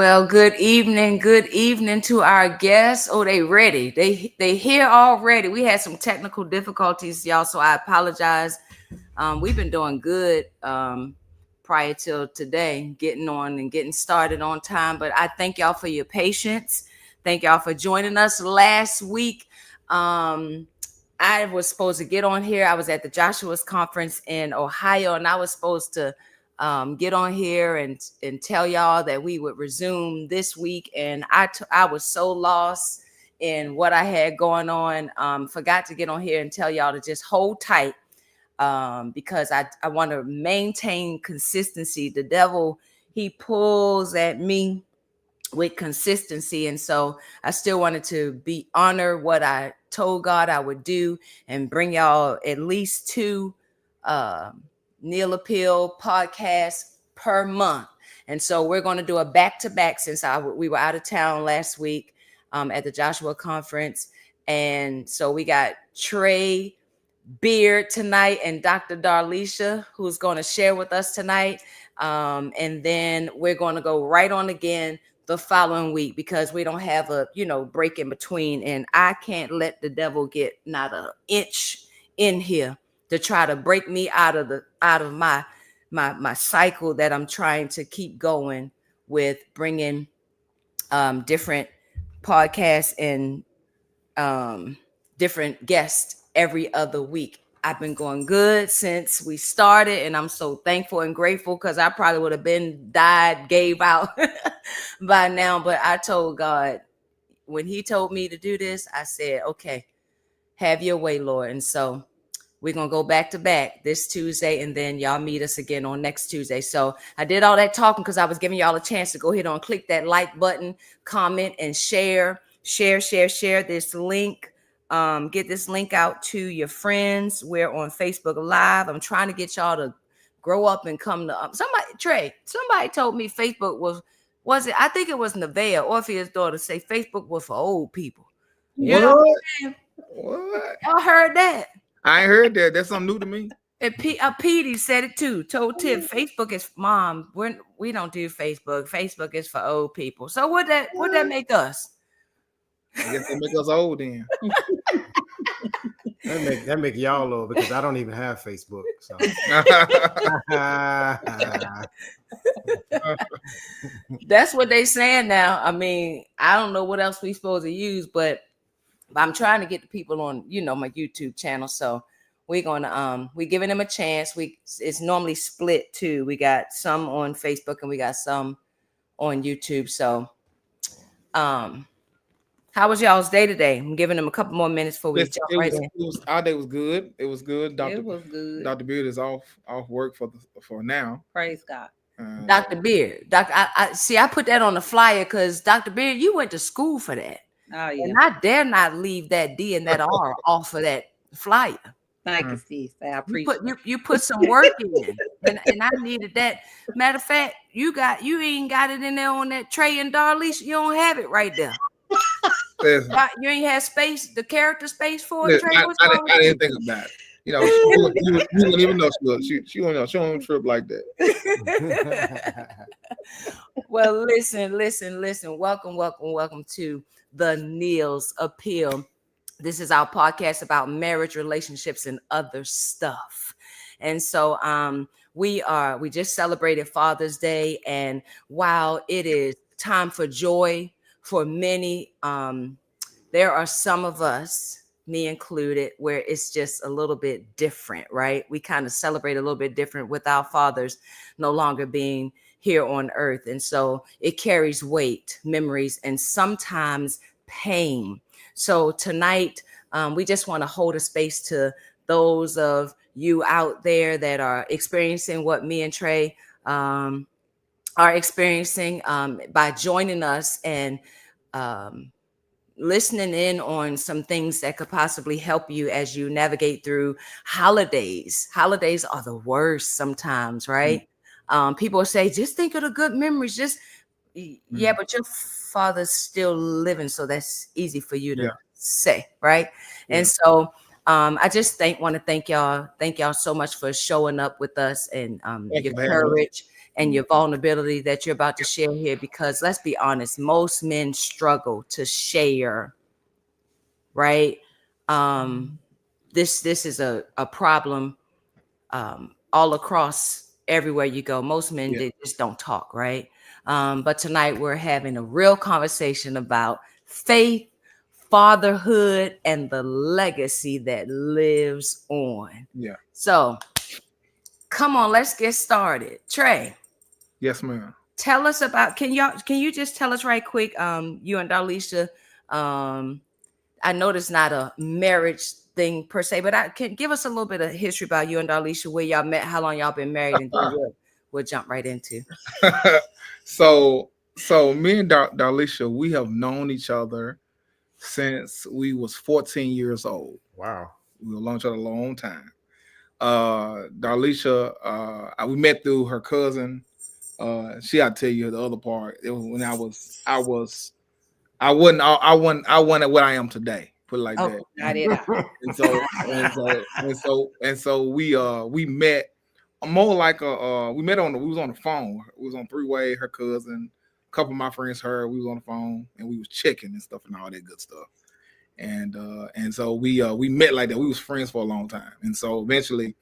Well, good evening. Good evening to our guests. Oh, they ready. They here already. We had some technical difficulties, y'all, so I apologize. We've been doing good prior till today, getting on and getting started on time. But I thank y'all for your patience. Thank y'all for joining us last week. I was supposed to get on here. I was at the Joshua's conference in Ohio, and I was supposed to get on here and tell y'all that we would resume this week. And I was so lost in what I had going on. Forgot to get on here and tell y'all to just hold tight because I want to maintain consistency. The devil, he pulls at me with consistency, and so I still wanted to be honor what I told God I would do and bring y'all at least two Neil Appeal podcasts per month. And so we're going to do a back-to-back since we were out of town last week at the Joshua conference. And so we got Trey Beard tonight and Dr. Darlisha, who's going to share with us tonight. And then we're going to go right on again the following week because we don't have a break in between, and I can't let the devil get not an inch in here to try to break me out of my cycle that I'm trying to keep going with, bringing different podcasts and different guests every other week. I've been going good since we started, and I'm so thankful and grateful because I probably would have gave out by now. But I told God, when he told me to do this, I said, okay, have your way, Lord. And so we're going to go back to back this Tuesday, and then y'all meet us again on next Tuesday. So I did all that talking because I was giving y'all a chance to go ahead and click that like button, comment, and share this link. Get this link out to your friends. We're on Facebook Live. I'm trying to get y'all to grow up and come to somebody told me Facebook was it? I think it was Nevaeh, Orpheus' daughter, say Facebook was for old people. You know what I'm saying? What? Y'all heard that? I ain't heard that. That's something new to me. And Petey said it too. Told Tip, Facebook is mom. We don't do Facebook. Facebook is for old people. So what that make us? I guess they make us old then. That make y'all old because I don't even have Facebook. So that's what they saying now. I mean, I don't know what else we supposed to use, but I'm trying to get the people on, my YouTube channel. So we're gonna we're giving them a chance. It's normally split too. We got some on Facebook and we got some on YouTube. So how was y'all's day today? I'm giving them a couple more minutes before we jump right in. Our day was good. It was good. It was good. Dr. Beard is off work for now. Praise God. Dr. Beard. I put that on the flyer because Dr. Beard, you went to school for that. Oh, yeah. And I dare not leave that D and that R off of that flyer. Thank you, Steve. I appreciate it. You put some work in, and I needed that. Matter of fact, you ain't got it in there on that Trey and Darlisha. You don't have it right there. You ain't have space, the character space for it. Trey, I didn't think about it. You wouldn't even know she won't trip like that. Well, listen. Welcome to the Neil's Appeal. This is our podcast about marriage, relationships, and other stuff. And so we just celebrated Father's Day, and while it is time for joy for many, there are some of us, me included, where it's just a little bit different, right? We kind of celebrate a little bit different with our fathers no longer being here on earth. And so it carries weight, memories, and sometimes pain. So tonight, we just want to hold a space to those of you out there that are experiencing what me and Trey are experiencing by joining us and listening in on some things that could possibly help you as you navigate through holidays. Holidays are the worst sometimes, right? People say, just think of the good memories. Yeah, but your father's still living, so that's easy for you to say, right? Yeah. And so I just want to thank y'all so much for showing up with us and your courage and your vulnerability that you're about to share here, because let's be honest, most men struggle to share, right? This is a problem all across everywhere you go. Most men, they just don't talk, right? But tonight we're having a real conversation about faith, fatherhood, and the legacy that lives on. Yeah. So come on, let's get started. Trey. Yes, ma'am. Tell us about, can you just tell us right quick, you and Darlisha, I know it's not a marriage thing per se, but I can give us a little bit of history about you and Darlisha, where y'all met, how long y'all been married, and then we'll jump right into. so me and Darlisha, we have known each other since we was 14 years old. Wow. We were known each other a long time. Darlisha, we met through her cousin. She I'll tell you the other part. It was when I wasn't what I am today. Put it like that. And so we met more like we met we was on the phone. We was on three-way, her cousin, a couple of my friends, we was on the phone, and we was checking and stuff and all that good stuff. And so we met like that. We was friends for a long time. And so eventually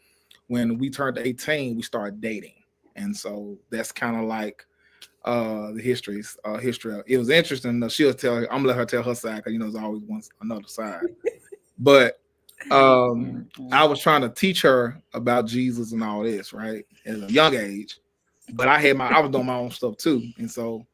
when we turned 18, we started dating. And so that's kind of like the history. It was interesting. She'll tell her, I'm gonna let her tell her side, because there's always another side. But I was trying to teach her about Jesus and all this, right, at a young age. But I was doing my own stuff too. And so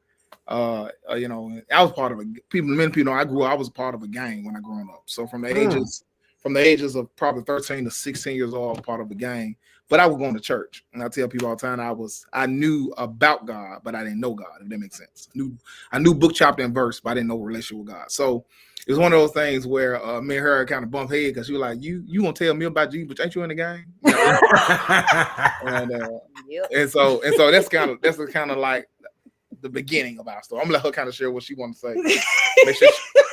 I was part of many people know I was part of a gang when I grew up. So from the ages of probably 13 to 16 years old, I was part of a gang. But I was going to church, and I tell people all the time I knew about God, but I didn't know God, if that makes sense. I knew book, chapter, and verse, but I didn't know a relationship with God. So it was one of those things where me and her kind of bumped head, because she was like, "You gonna tell me about Jesus, but ain't you in the gang?" And so that's kind of like the beginning of our story. I'm gonna let her kind of share what she wants to say.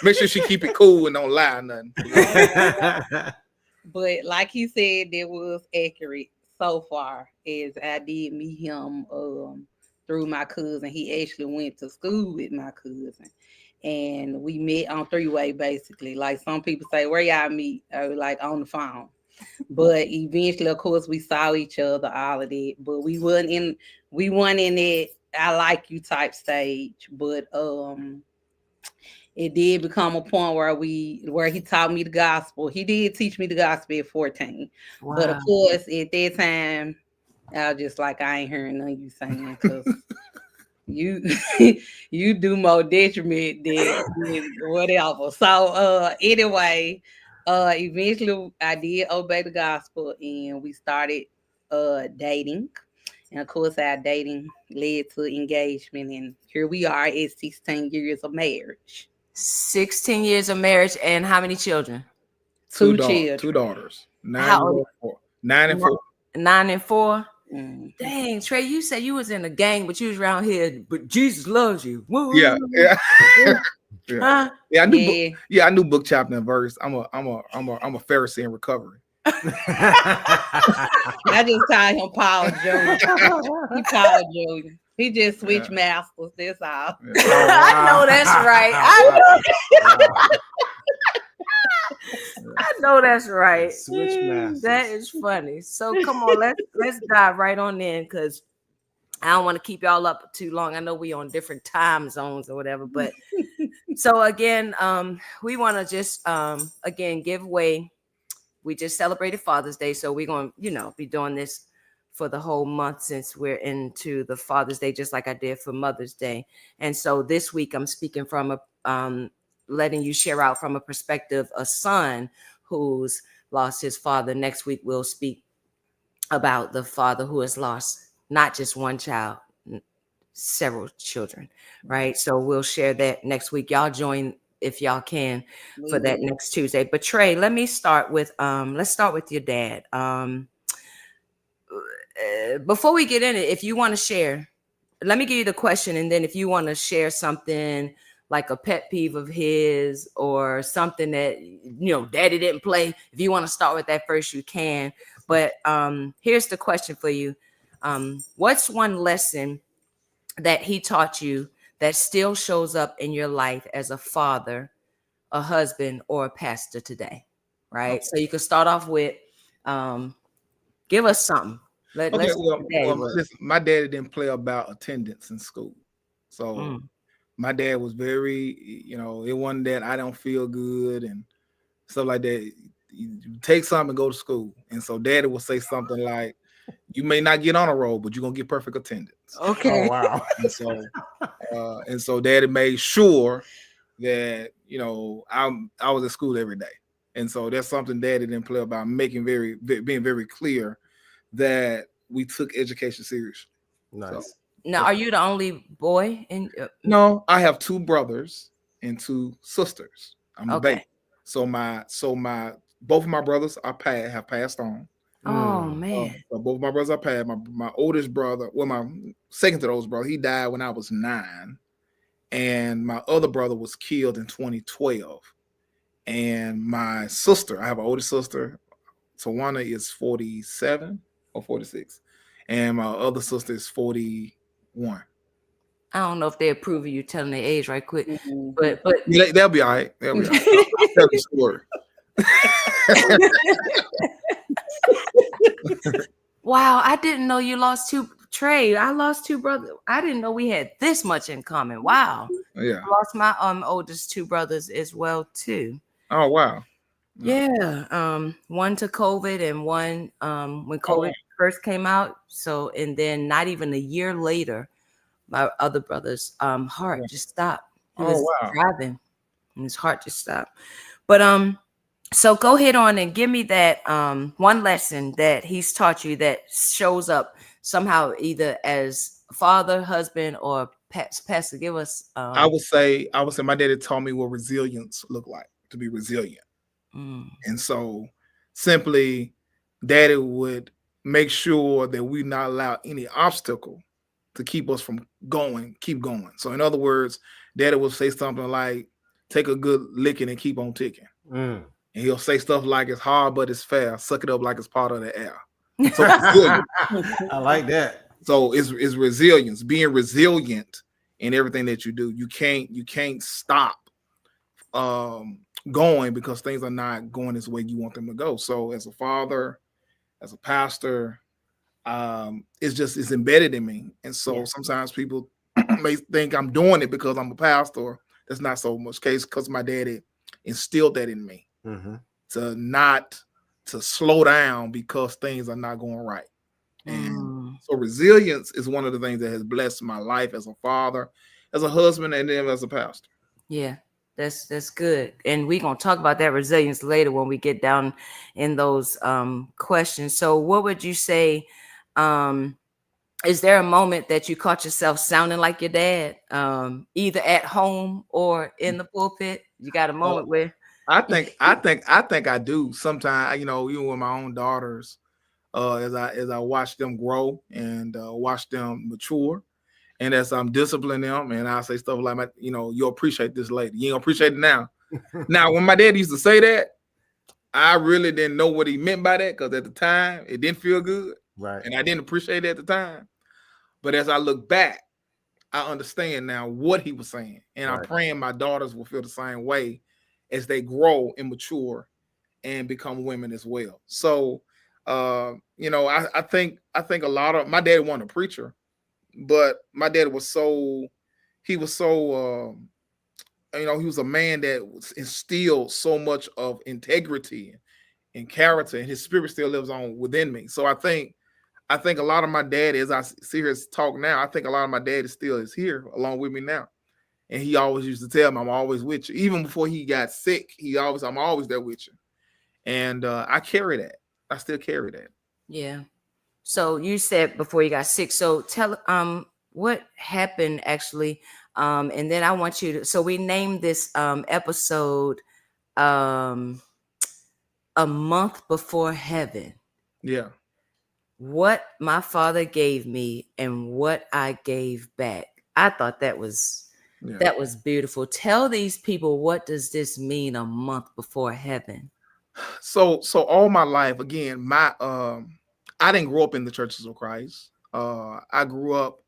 Make sure she keep it cool and don't lie or nothing. But like he said, that was accurate so far, as I did meet him through my cousin. He actually went to school with my cousin, and we met on three-way, basically. Like some people say, where y'all meet? Like on the phone. But eventually, of course, we saw each other, all of that. But we weren't in that I like you type stage. But it did become a point where he taught me the gospel. He did teach me the gospel at 14. Wow. But of course, at that time, I was just like, I ain't hearing none of you saying, because you do more detriment than whatever. So anyway, eventually I did obey the gospel, and we started dating. And of course, our dating led to engagement, and here we are at 16 years of marriage. 16 years of marriage, and how many children? Two children. Two daughters. 9 and 4. 9 and 4. 9 and 4. Mm-hmm. Dang, Trey, you said you was in a gang, but you was around here. But Jesus loves you. Woo. Yeah. Huh? Yeah, I knew book, chapter, and verse. I'm a Pharisee in recovery. I just call him Paul Jr. He Paul Jr. He just switched masters. That's all. Yeah. I know that's right. I know that's right. Switch masters. That is funny. So come on, let's dive right on in, because I don't want to keep y'all up too long. I know we on different time zones or whatever, but so again, we want to just again give way. We just celebrated Father's Day, so we're going to be doing this for the whole month, since we're into the Father's Day, just like I did for Mother's Day. And so this week I'm speaking from letting you share out from a perspective, a son who's lost his father. Next week we'll speak about the father who has lost not just one child, several children, right? So we'll share that next week. Y'all join if y'all can for that next Tuesday. But Trey, let me start with let's start with your dad. Before we get in it, if you want to share, let me give you the question, and then if you want to share something like a pet peeve of his or something that daddy didn't play, if you want to start with that first, you can. But here's the question for you. What's one lesson that he taught you that still shows up in your life as a father, a husband, or a pastor today? Right. Okay. So you can start off with, um, give us something. Okay. Let's see what daddy was. Listen, my daddy didn't play about attendance in school. So Mm. my dad was very, it wasn't that I don't feel good and stuff like that. You take something and go to school. And so daddy will say something like, you may not get on a roll, but you're gonna get perfect attendance. Oh Okay. wow. And so daddy made sure that I was at school every day. And so that's something daddy didn't play about, being very clear that we took education seriously. So Nice. Now, are you the only boy in? no, I have two brothers and two sisters. I'm the Okay. baby. So my both of my brothers have passed on. Oh Mm. man. So both of my brothers are passed. My oldest brother, well, my second to the oldest brother, he died when I was 9, and my other brother was killed in 2012. And my sister, I have an older sister. Tawana is 47 or 46, and my other sister is 41. I don't know if they approve of you telling their age right quick, Mhm. but Yeah, they'll be all right. They'll be all right. I'll tell you a story. wow, I didn't know you lost two. Trey, I lost two brothers. I didn't know we had this much in common. Wow. Yeah. I lost my oldest two brothers as well too. Oh wow. Yeah. One to COVID and one when Oh wow. COVID first came out. So and then not even a year later, my other brother's heart just stopped. He Oh was wow. driving and his heart just stopped. But so go ahead on and give me that one lesson that he's taught you that shows up somehow either as father, husband, or pastor. Give us I would say my daddy taught me what resilience looked like, to be resilient. mm, And so simply daddy would make sure that we not allow any obstacle to keep us from keep going. So in other words, daddy will say something like, take a good licking and keep on ticking. Mm. And he'll say stuff like, it's hard but it's fair. Suck it up like it's part of the air. So resilience. I like that. So it's resilience, being resilient in everything that you do. You can't stop um going because things are not going as way you want them to go. So as a father, as a pastor, it's embedded in me. And so yeah, sometimes people may think I'm doing it because I'm a pastor. That's not so much case, because my daddy instilled that in me, Mm-hmm. to slow down because things are not going right. And mm, so resilience is one of the things that has blessed my life as a father, as a husband, and then as a pastor. yeah. That's good. And we're gonna talk about that resilience later when we get down in those questions. So what would you say? Um is there a moment that you caught yourself sounding like your dad, either at home or in the pulpit? You got a Uh, moment where I think I do sometimes. Even with my own daughters, as I watch them grow and watch them mature, and as I'm disciplining them, and I say stuff like, you'll appreciate this later. You ain't gonna appreciate it now. Now, when my dad used to say that, I really didn't know what he meant by that, because at the time it didn't feel good, Right. and I didn't appreciate it at the time. But as I look back, I understand now what he was saying, and I'm Right. praying my daughters will feel the same way as they grow and mature and become women as well. So, I think a lot of my dad wasn't a preacher, but my dad was so he was so he was a man that instilled so much of integrity and character, and his spirit still lives on within me. So I think a lot of my dad, as I see his talk now, I think a lot of my dad is here along with me now. And he always used to tell me, I'm always with you. Even before he got sick, I'm always there with you. And I carry that. I still carry that. yeah. So you said before you got sick. So tell what happened actually. And then I want you to so we named this episode um a month before heaven. Yeah. What my father gave me and what I gave back. I thought Yeah. that was beautiful. Tell these people, what does this mean, a month before heaven? So all my life, again, I didn't grow up in the churches of Christ. I grew up.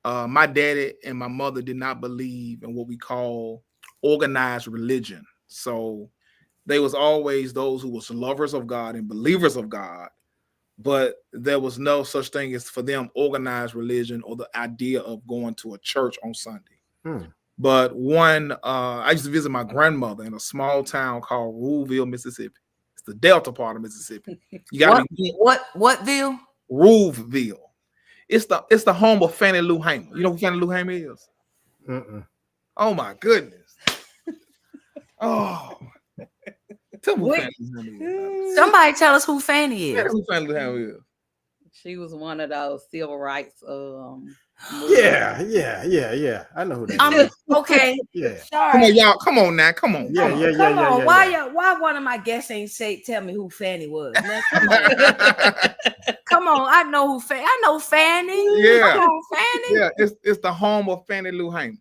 My daddy and my mother did not believe in what we call organized religion. So they was always those who was lovers of God and believers of God, but there was no such thing as for them organized religion or the idea of going to a church on Sunday. But I used to visit my grandmother in a small town called Ruleville, Mississippi. It's the Delta part of Mississippi. You gotta be What Ville? Ruleville. It's the home of Fannie Lou Hamer. You know who Fannie Lou Hamer is? Oh my goodness. Oh, tell me who Fannie Lou Hamer is. Somebody tell us who Fannie is. Who Fannie Lou Hamer is? She was one of those civil rights. Yeah. I know who that is. Okay. Yeah. Sorry. Come on, y'all. Come on now. Come on. Yeah. Come on. Why one of my guests ain't tell me who Fannie was? Man, come on. Come on. I know Fannie. Yeah. Come on, Fannie. Yeah, it's the home of Fannie Lou Hamer. Okay.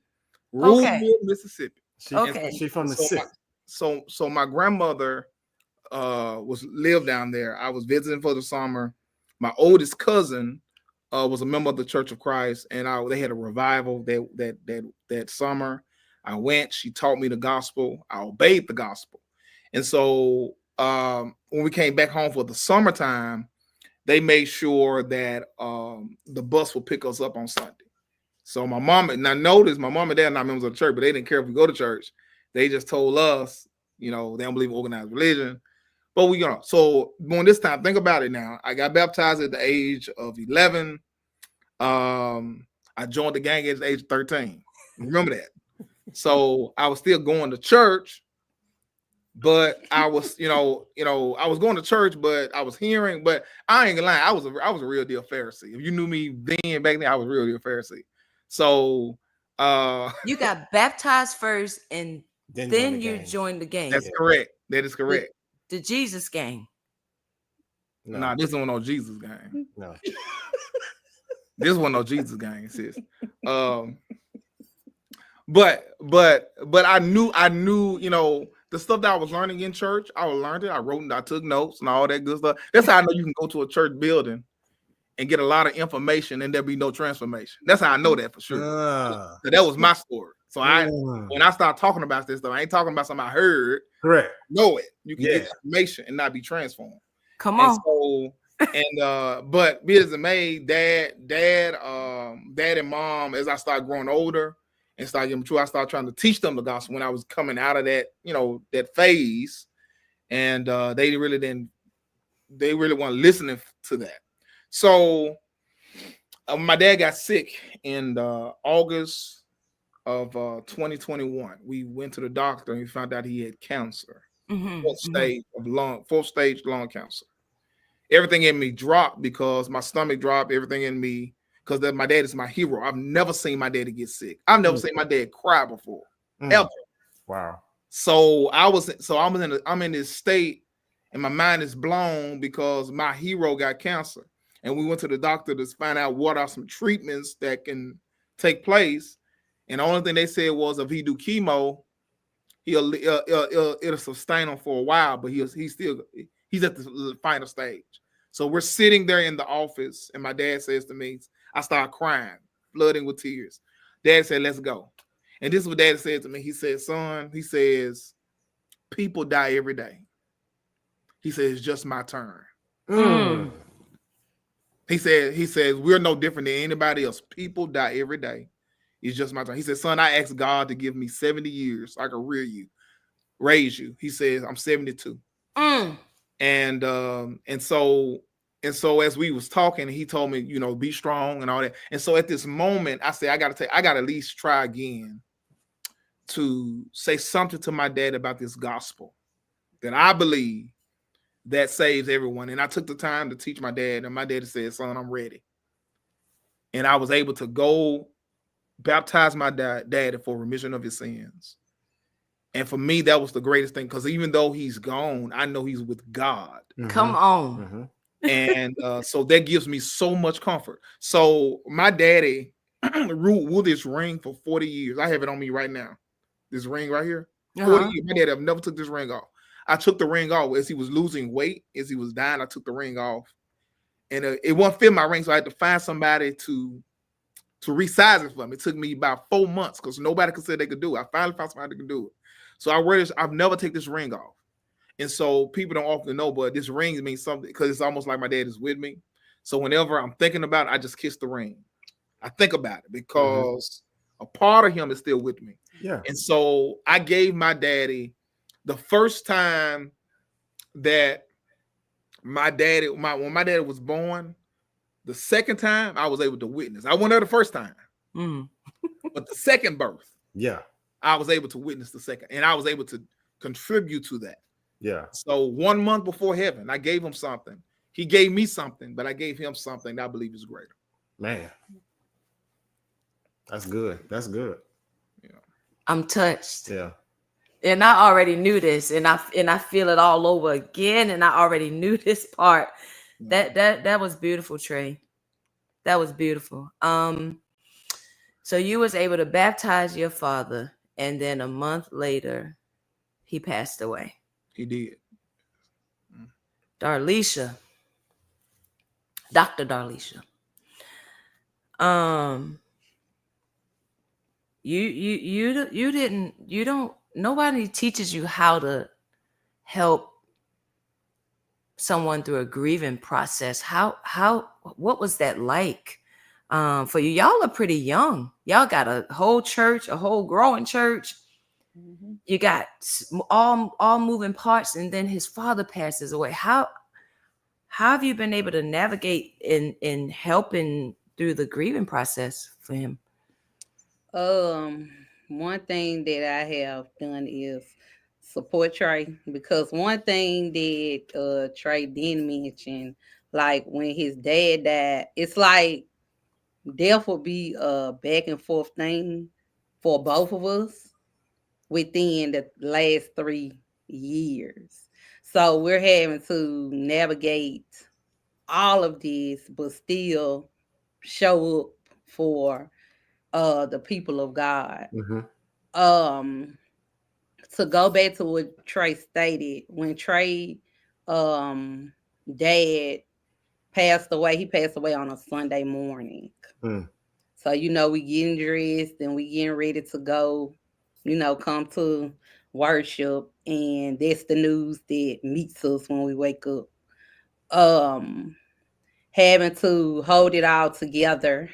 Ruleville, Mississippi. She from the city. So my grandmother lived down there. I was visiting for the summer. My oldest cousin was a member of the Church of Christ, and they had a revival that summer. I went. She taught me the gospel. I obeyed the gospel, and so when we came back home for the summertime, they made sure that the bus would pick us up on Sunday. So my mom, and I noticed my mom and dad are not members of the church, but they didn't care if we go to church. They just told us, they don't believe in organized religion. But we go. So during this time, think about it now. I got baptized at the age of 11. I joined the gang at the age of 13. Remember that. So I was still going to church, but I was, I was going to church, but I was hearing, but I ain't gonna lie, I was a real deal Pharisee. If you knew me back then, I was a real deal Pharisee. So you got baptized first and then you joined the gang. That's correct. That is correct. The Jesus gang. No. Nah, this one no Jesus gang. No. This one no Jesus gang, sis. But I knew, the stuff that I was learning in church, I learned it. I wrote it, I took notes and all that good stuff. That's how I know you can go to a church building and get a lot of information and there'll be no transformation. That's how I know that for sure. So that was my story. So when I start talking about this stuff, I ain't talking about something I heard. Correct. Know it. You can get information and not be transformed. Come on. But be as it may, dad and mom, as I started growing older and started getting mature, I started trying to teach them the gospel when I was coming out of that, that phase. And they really weren't listening to that. So my dad got sick in August of 2021. We went to the doctor and we found out he had cancer. Fourth stage lung cancer. Everything in me dropped because my stomach dropped. Everything in me, because my dad is my hero. I've never seen my daddy get sick. I've never seen my dad cry before, ever. Wow. So I'm in this state, and my mind is blown because my hero got cancer, and we went to the doctor to find out what are some treatments that can take place. And the only thing they said was if he do chemo, it'll sustain him for a while, but he's at the final stage. So we're sitting there in the office, and my dad says to me, I start crying, flooding with tears. Dad said, let's go. And this is what Dad said to me. He said, son, people die every day. He said, it's just my turn. He says, we're no different than anybody else. People die every day. It's just my turn. He said, son, I asked God to give me 70 years so I can raise you. He says, I'm 72. And so as we was talking, he told me, be strong and all that. And so at this moment, I said, I got to at least try again to say something to my dad about this gospel that I believe that saves everyone. And I took the time to teach my dad, and my dad said, son, I'm ready. And I was able to go baptize my dad for remission of his sins. And for me, that was the greatest thing, because even though he's gone, I know he's with God. Come on. And so that gives me so much comfort. So my daddy wore this ring for 40 years. I have it on me right now. This ring right here. 40 years. My daddy, I've never took this ring off. I took the ring off as he was losing weight, as he was dying. I took the ring off. and it won't fit my ring, so I had to find somebody to resize it for me. It took me about 4 months because nobody could say they could do it. I finally found somebody that could do it. So I wear this. I've never take this ring off, and so people don't often know, but this ring means something because it's almost like my dad is with me. So whenever I'm thinking about it, I just kiss the ring. I think about it because a part of him is still with me. Yeah. And so I gave my daddy the first time that when my daddy was born, the second time I was able to witness. I wasn't there the first time, but the second birth, Yeah. I was able to witness the second, and I was able to contribute to that. Yeah. So 1 month before heaven, I gave him something. He gave me something, but I gave him something that I believe is greater. Man. That's good. That's good. Yeah. I'm touched. Yeah. And I already knew this, and I feel it all over again, and I already knew this part. That was beautiful, Trey. That was beautiful. So you was able to baptize your father, and then a month later, he passed away. He did. Darlisha, Dr. Darlisha. You don't, nobody teaches you how to help someone through a grieving process. What was that like for you? Y'all are pretty young. Y'all got a whole church, a whole growing church. You got all moving parts, and then his father passes away. How have you been able to navigate in helping through the grieving process for him? One thing that I have done is support Trey, because one thing that Trey didn't mention, like when his dad died, it's like death will be a back and forth thing for both of us within the last 3 years. So we're having to navigate all of this, but still show up for the people of God. Um, to go back to what Trey stated, when Trey dad passed away, he passed away on a Sunday morning. So we getting dressed and we getting ready to go, come to worship, and that's the news that meets us when we wake up. Having to hold it all together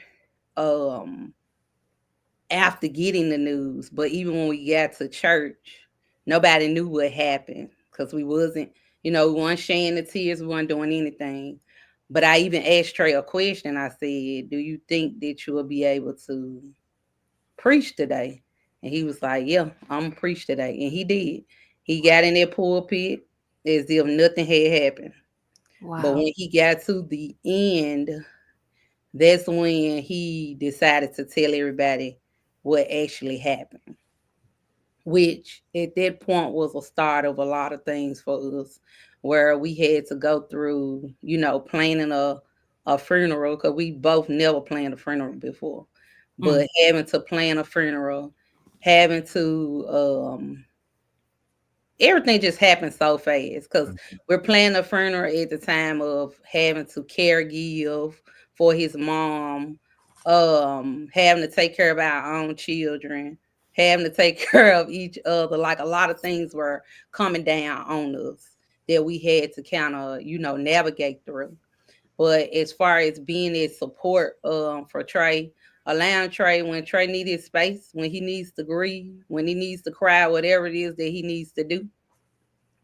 after getting the news. But even when we got to church, nobody knew what happened because we wasn't, we weren't sharing the tears, we weren't doing anything. But I even asked Trey a question. I said, do you think that you will be able to preach today? And he was like, yeah, I'm going to preach today. And he did. He got in that pulpit as if nothing had happened. Wow. But when he got to the end, that's when he decided to tell everybody what actually happened, which at that point was a start of a lot of things for us, where we had to go through, planning a funeral, because we both never planned a funeral before. But having to plan a funeral, having to everything just happened so fast, because we're planning a funeral at the time of having to caregive for his mom, having to take care of our own children, having to take care of each other. Like, a lot of things were coming down on us that we had to kind of, navigate through. But as far as being a support for Trey, allowing Trey, when Trey needed space, when he needs to grieve, when he needs to cry, whatever it is that he needs to do,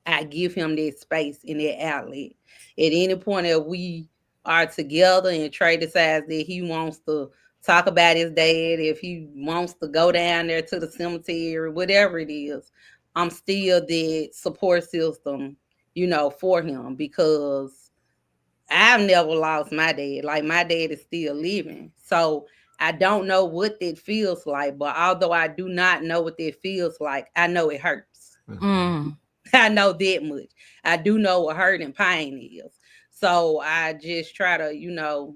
I give him that space and that outlet. At any point that we are together and Trey decides that he wants to talk about his dad, if he wants to go down there to the cemetery, whatever it is, I'm still the support system, for him, because I've never lost my dad. Like, my dad is still living. So I don't know what that feels like, but although I do not know what that feels like, I know it hurts. I know that much. I do know what hurt and pain is. So I just try to,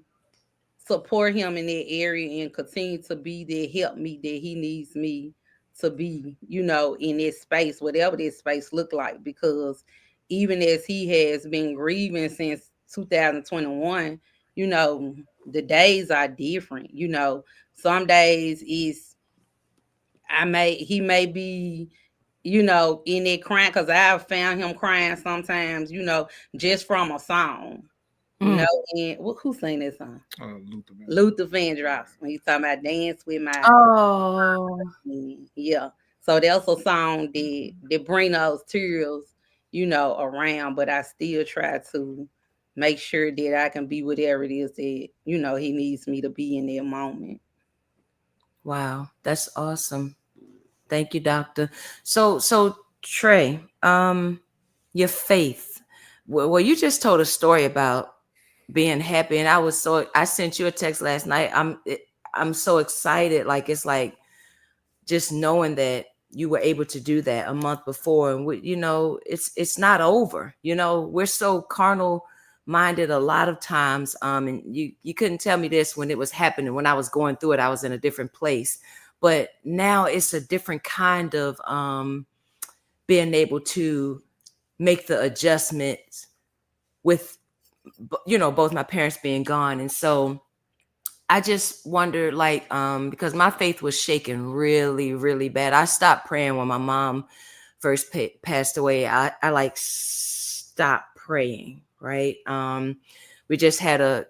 support him in that area and continue to be there, help me that he needs me to be, in this space, whatever this space look like. Because even as he has been grieving since 2021, you know, the days are different. You know, some days is he may be, you know, in there crying because I've found him crying sometimes, you know, just from a song. You Mm. know, and who sang that song? Luther, man. Luther Vandross. When he's talking about dance with my Oh, yeah. So that's a song that bring those tears, you know, around. But I still try to make sure that I can be whatever it is that, you know, he needs me to be in that moment. wow. That's awesome. Thank you, doctor. So Trey, your faith. Well, you just told a story about being happy, and I sent you a text last night. I'm so excited. Like it's like just knowing that you were able to do that a month before, and it's not over. We're so carnal minded a lot of times, and you couldn't tell me this when it was happening. When I was going through it, I was in a different place, but now it's a different kind of being able to make the adjustments with both my parents being gone. And so I just wondered, like, because my faith was shaken really, really bad. I stopped praying when my mom first passed away. I like stopped praying, right? We just had a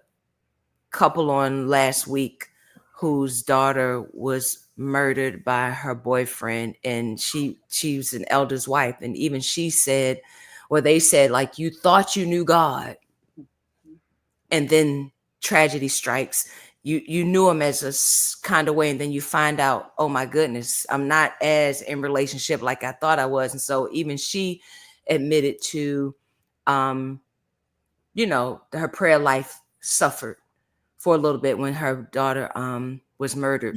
couple on last week whose daughter was murdered by her boyfriend, and she was an elder's wife, and even she said, or they said, like, you thought you knew God, and then tragedy strikes. You knew him as a kind of way, and then you find out, oh my goodness, I'm not as in relationship like I thought I was. And so even she admitted to her prayer life suffered for a little bit when her daughter was murdered.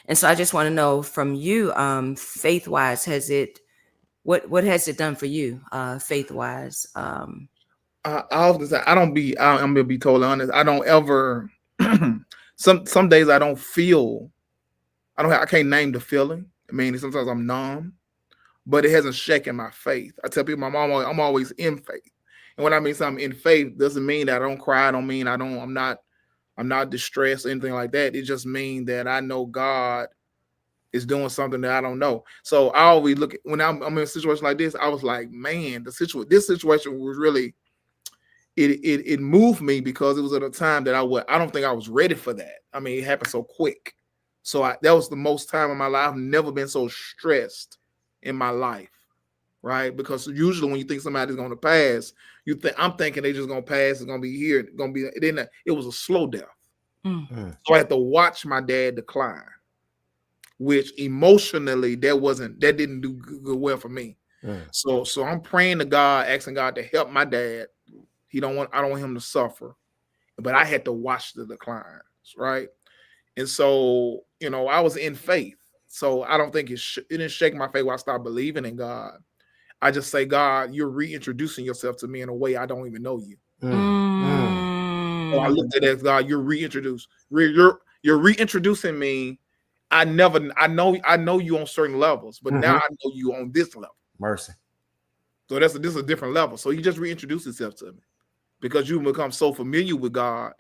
And so I just want to know from you, faith wise, what has it done for you, faith wise? I often say I'm gonna be totally honest. I don't ever. Some days I don't feel. I can't name the feeling. I mean, sometimes I'm numb, but it hasn't shaken my faith. I tell people, I'm always in faith, and when I mean something in faith, doesn't mean that I don't cry. I don't mean I'm not distressed or anything like that. It just means that I know God is doing something that I don't know. So I always look at when I'm in a situation like this. I was like, man, this situation was really it moved me because it was at a time that I don't think I was ready for that. I mean, it happened so quick. So that was the most time in my life. I've never been so stressed in my life, right? Because usually when you think somebody's going to pass, I'm thinking they're just going to pass. It's going to be here. It's going to be. It was a slow death. Mm. So I had to watch my dad decline, which emotionally that didn't do good well for me. So I'm praying to God, asking God to help my dad. I don't want him to suffer, but I had to watch the declines, right? And so, I was in faith. So I don't think it didn't shake my faith while I stopped believing in God. I just say, God, you're reintroducing yourself to me in a way I don't even know you. So I looked at it as, God, you're you're reintroducing me. I know you on certain levels, but now I know you on this level. Mercy. So this is a different level. So he just reintroduced himself to me because you become so familiar with God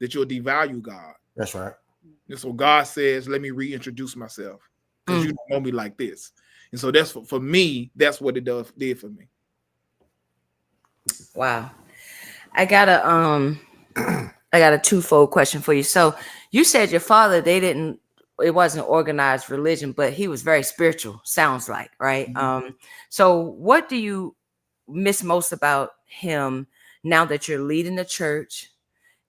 that you'll devalue God. That's right. And so God says, let me reintroduce myself because you don't know me like this. And so that's for me, that's what it did for me. Wow. I got a twofold question for you. So you said your father, it wasn't organized religion, but he was very spiritual, sounds like, right? So what do you miss most about him now that you're leading the church,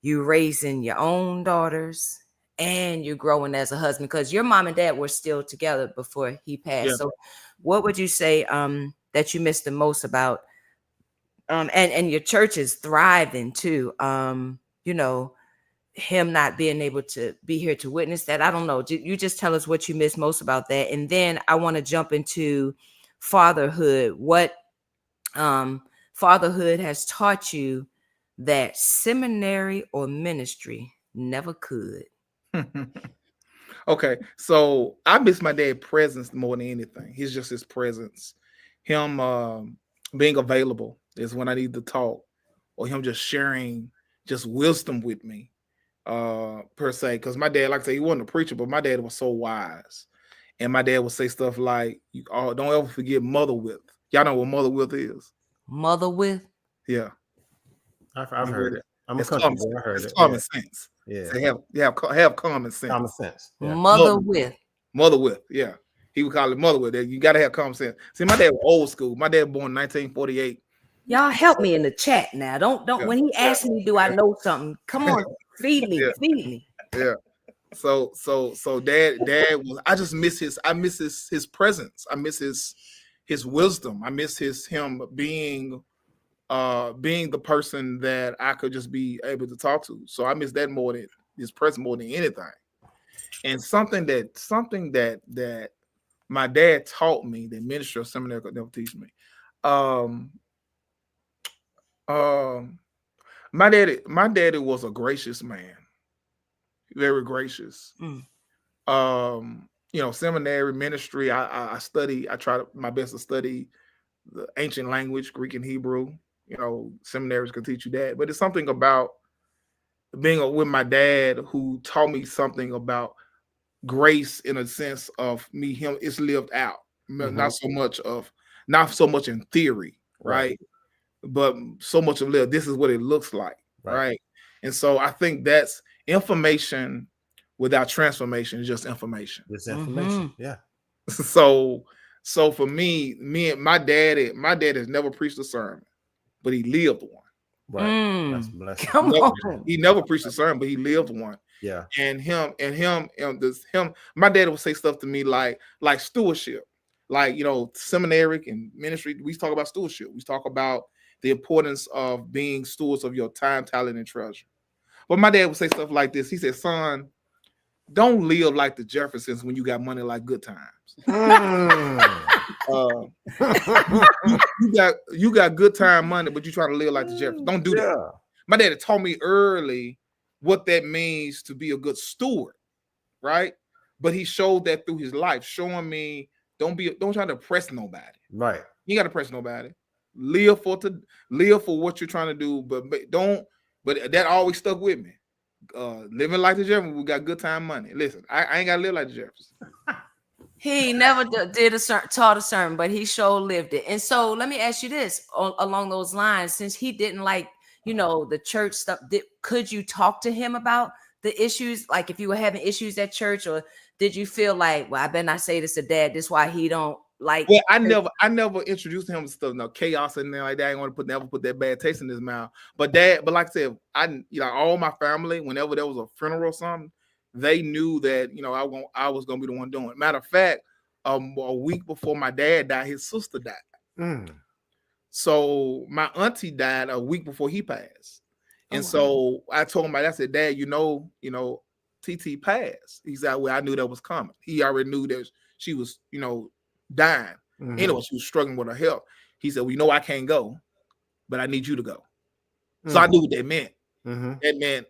you raising your own daughters, and you're growing as a husband? Because your mom and dad were still together before he passed. Yeah. So what would you say that you miss the most about and your church is thriving too, him not being able to be here to witness that? I don't know, you just tell us what you miss most about that, and then I want to jump into fatherhood. What fatherhood has taught you that seminary or ministry never could? Okay, so I miss my dad's presence more than anything. He's just his presence. Him being available is when I need to talk, or him just sharing just wisdom with me, per se. Because my dad, like I said, he wasn't a preacher, but my dad was so wise. And my dad would say stuff like, don't ever forget mother with. Y'all know what mother with is? Mother with. Yeah. I've heard it. I'm a It's country common, boy. I heard it's it. common sense. Yeah. So have common sense. Common sense. Yeah. Mother with. Mother with, yeah. He would call it mother with. You got to have common sense. See, my dad was old school. My dad was born in 1948. Y'all help me in the chat now. Don't Yeah. when he asks me, do I know something? Come on, feed me, Yeah. feed me. Yeah. So dad was, I just miss his presence. I miss his wisdom. I miss him being the person that I could just be able to talk to. So I miss that more than his presence more than anything. And something that my dad taught me that ministry or seminary could never teach me. My daddy was a gracious man, very gracious. Seminary ministry. I study. I try my best to study the ancient language, Greek and Hebrew. Seminaries can teach you that, but it's something about being with my dad who taught me something about grace in a sense of him. It's lived out, not so much in theory, right? But so much of live. This is what it looks like, right? And so I think that's information without transformation is just information. It's information, yeah. So for me and my dad has never preached a sermon, but he lived one. Right. That's a blessing. Come on. He never preached a sermon, but he lived one. Yeah. And my dad would say stuff to me like stewardship. Like, seminary and ministry, we talk about stewardship. We talk about the importance of being stewards of your time, talent, and treasure. But my dad would say stuff like this. He said, son, don't live like the Jeffersons when you got money like Good Times. You got good time money, but you try to live like the Jeffersons. Don't do that. My dad had taught me early what that means to be a good steward, right? But he showed that through his life, showing me don't try to impress nobody. Right. You got to impress nobody. Live for what you're trying to do, but that always stuck with me. Living like the Jeffersons, we got good time money. Listen, I ain't gotta live like the Jeffersons. He never taught a sermon, but he sure lived it. And so let me ask you this along those lines, since he didn't like, the church stuff, could you talk to him about the issues? Like if you were having issues at church, or did you feel like, well, I better not say this to dad, this is why he don't like. Well, I never introduced him to stuff, no chaos and anything like that. I ain't want to never put that bad taste in his mouth. But like I said, all my family, whenever there was a funeral or something, they knew that I was gonna be the one doing it. Matter of fact, a week before my dad died, his sister died. So my auntie died a week before he passed. And so I told him, I said, Dad, TT passed. He said, well, I knew that was coming. He already knew that she was, dying. Anyway, she was struggling with her health. He said, well, I can't go, but I need you to go. So I knew what that meant. That meant,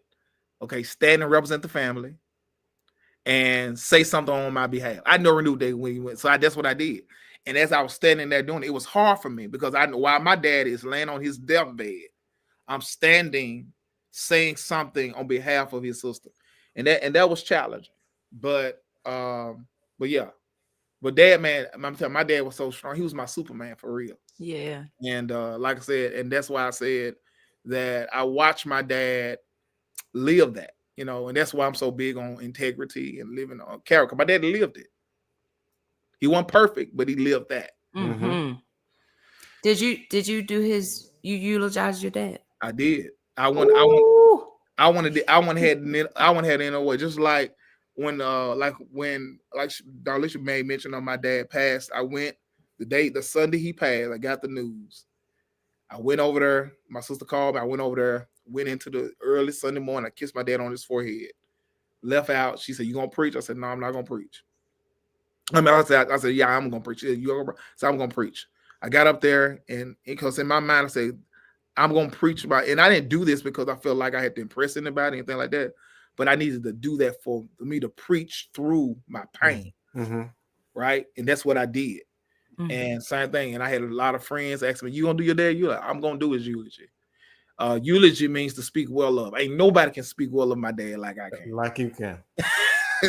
okay, stand and represent the family and say something on my behalf. I never knew that when he went. So that's what I did. And as I was standing there doing it, it was hard for me because I know while my dad is laying on his deathbed, I'm standing saying something on behalf of his sister. And that was challenging. But yeah. But dad, man, I'm telling you, my dad was so strong. He was my Superman for real. Yeah. And like I said, and that's why I said that I watched my dad live that, and that's why I'm so big on integrity and living on character. My dad lived it. He wasn't perfect, but he lived that. Did you do you eulogize your dad? I did. I went ahead in a way, just like when Darlisha made mention of my dad passed. I went the Sunday he passed. I got the news. I went over there. My sister called me. I went over there. Went into the early Sunday morning. I kissed my dad on his forehead. Left out. She said, "You gonna preach?" I said, "No, I'm not gonna preach." I said, "Yeah, I'm gonna preach." So I'm gonna preach. I got up there, and because in my mind I said, I'm gonna preach about, and I didn't do this because I felt like I had to impress anybody, anything like that. But I needed to do that for me to preach through my pain, right? And that's what I did. And same thing. And I had a lot of friends asking me, "You gonna do your dad?" You're like, "I'm gonna do his eulogy." Eulogy means to speak well of. Ain't nobody can speak well of my dad like I can. Like you can.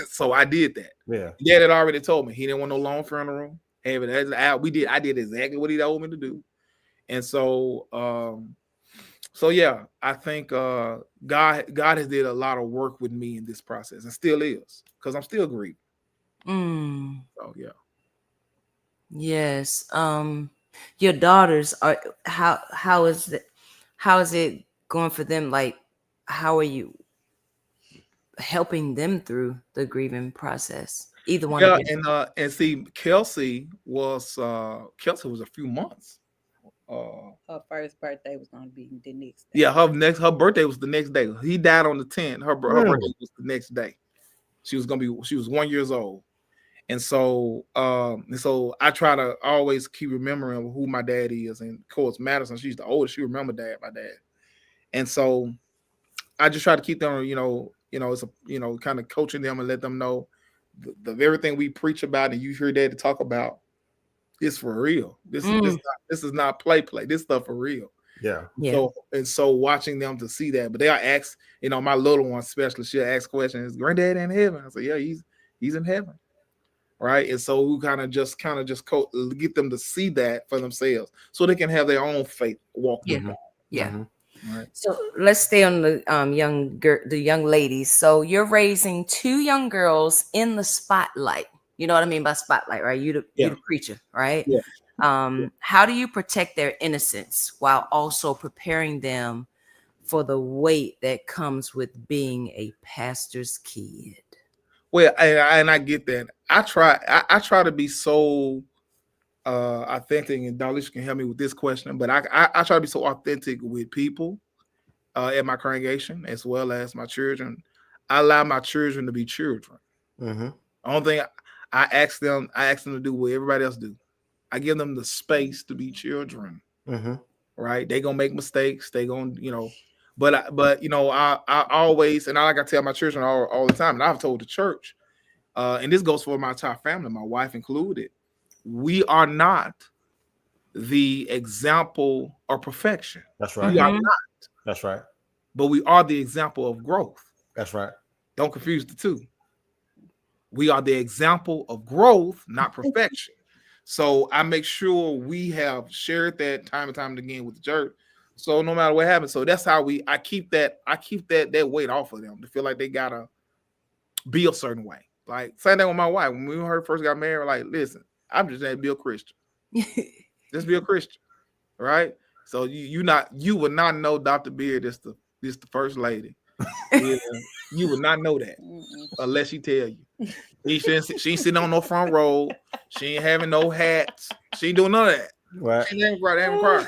So I did that. Yeah. Dad had already told me he didn't want no long funeral. I did exactly what he told me to do. And so yeah, I think God has did a lot of work with me in this process and still is, because I'm still grieving. Mm. So yeah. Yes. Your daughters are how is it going for them? Like, how are you helping them through the grieving process? Either one of Yeah, you. and see, Kelsey was a few months. Her first birthday was gonna be the next day. Yeah, her birthday was the next day. He died on the 10th. Her birthday was the next day. She was 1 year old. And so I try to always keep remembering who my dad is. And of course, Madison, she's the oldest. She remember my dad. And so I just try to keep them, it's kind of coaching them and let them know the everything we preach about and you hear Daddy talk about is for real. This is not play. This stuff for real. Yeah. Yeah. So watching them to see that, but they'll ask, my little one especially, she'll ask questions. Is Granddad in heaven? I say, yeah, he's in heaven. Right. And so we kind of just get them to see that for themselves so they can have their own faith walk with God. Yeah. Mhm. Right. So let's stay on the young ladies. So you're raising two young girls in the spotlight. You know what I mean by spotlight, right? You the preacher, right? Yeah. How do you protect their innocence while also preparing them for the weight that comes with being a pastor's kid? Well, and I get that. I try to be so authentic, and Darlisha can help me with this question, but I try to be so authentic with people at my congregation as well as my children. I allow my children to be children. Mm-hmm. The only thing I ask them to do what everybody else do. I give them the space to be children. Mm-hmm. Right? They gonna make mistakes. They gonna, but I always, and I like I tell my children all the time, and I've told the church, and this goes for my entire family, my wife included. We are not the example of perfection. That's right. We are not. That's right. But we are the example of growth. That's right. Don't confuse the two. We are the example of growth, not perfection. So I make sure we have shared that time and time again with the church. So no matter what happens, so that's how I keep that weight off of them to feel like they gotta be a certain way. Like same thing with my wife. When we first got married, like, listen, I'm just gonna be a Christian. Just be a Christian, right? So you would not know Dr. Beard is the first lady. Yeah, you would not know that unless she tell you. She ain't sitting on no front row. She ain't having no hats. She ain't doing none of that. Right. She ain't crying.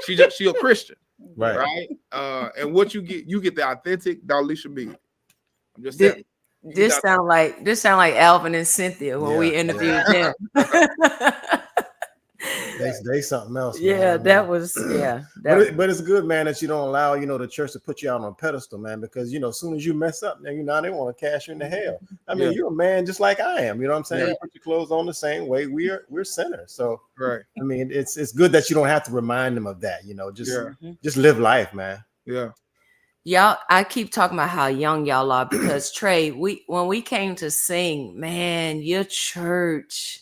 She a Christian. Right. And what you get the authentic Darlisha Beard. I'm just This, saying. this sound like Alvin and Cynthia when we interviewed them. They something else. Yeah, man. that was But it's good, man, that you don't allow the church to put you out on a pedestal, man, because as soon as you mess up, now they want to cast you into hell. I mean, you're a man just like I am. You know what I'm saying? You put your clothes on the same way. We're sinners. So right. I mean, it's good that you don't have to remind them of that. Just live life, man. Yeah. Y'all, I keep talking about how young y'all are because Trey, when we came to sing, man, your church,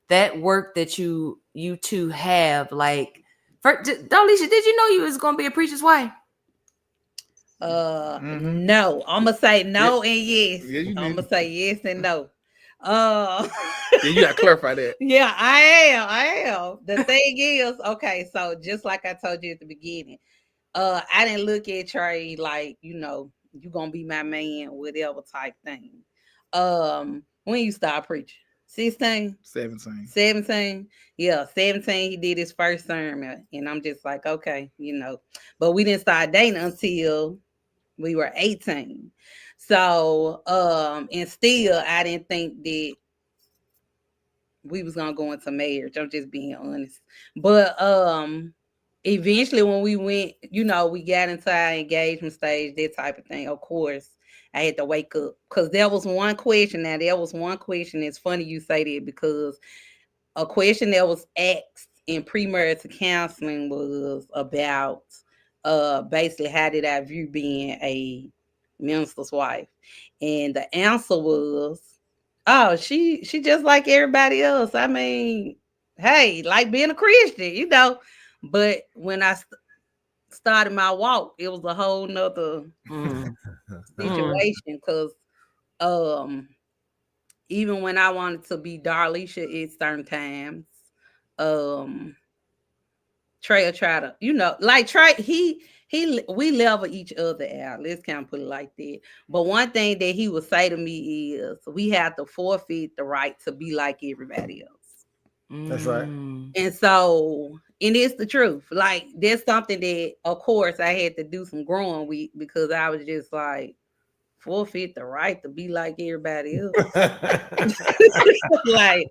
that work that you two have, like, Darlisha, did you know you was gonna be a preacher's wife? No, I'm gonna say no and yes. I'm gonna say yes and no. You gotta clarify that. Yeah, I am. The thing is, okay, so just like I told you at the beginning, I didn't look at Trey like, you gonna be my man, whatever type thing. When you start preaching? 16? 17. Yeah, 17, he did his first sermon. And I'm just like, okay, But we didn't start dating until we were 18. So, and still, I didn't think that we was gonna go into marriage. I'm just being honest. But eventually when we went, we got into our engagement stage, that type of thing. Of course, I had to wake up because there was one question. Now, there was one question. It's funny you say that because a question that was asked in premarital counseling was about basically how did I view being a minister's wife? And the answer was, oh, she just like everybody else. I mean, hey, like being a Christian, you know. But when I started my walk, it was a whole nother Mm. Mm. situation because um even when I wanted to be Darlisha at certain times, um Trey will try to, you know, like Trey, he we level each other out. Let's kind of put it like that. But one thing that he would say to me is we have to forfeit the right to be like everybody else. That's right. Mm. And so, and it's the truth. Like there's something that of course I had to do some growing with because I was just like forfeit the right to be like everybody else. Like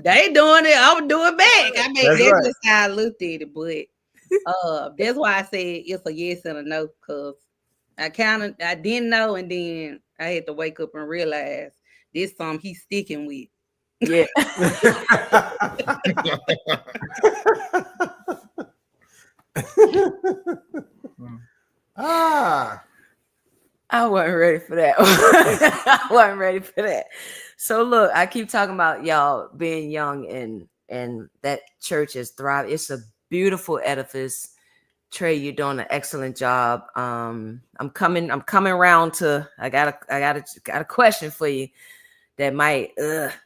they doing it, I'm doing back. I mean, That's that's right. just how I looked at it. But that's why I said it's a yes and a no because I didn't know, and then I had to wake up and realize this something he's sticking with. Yeah. Ah, I wasn't ready for that. I wasn't ready for that. So look, I keep talking about y'all being young and that church is thriving. It's a beautiful edifice. Trey, you're doing an excellent job. I'm coming around to I got a question for you that might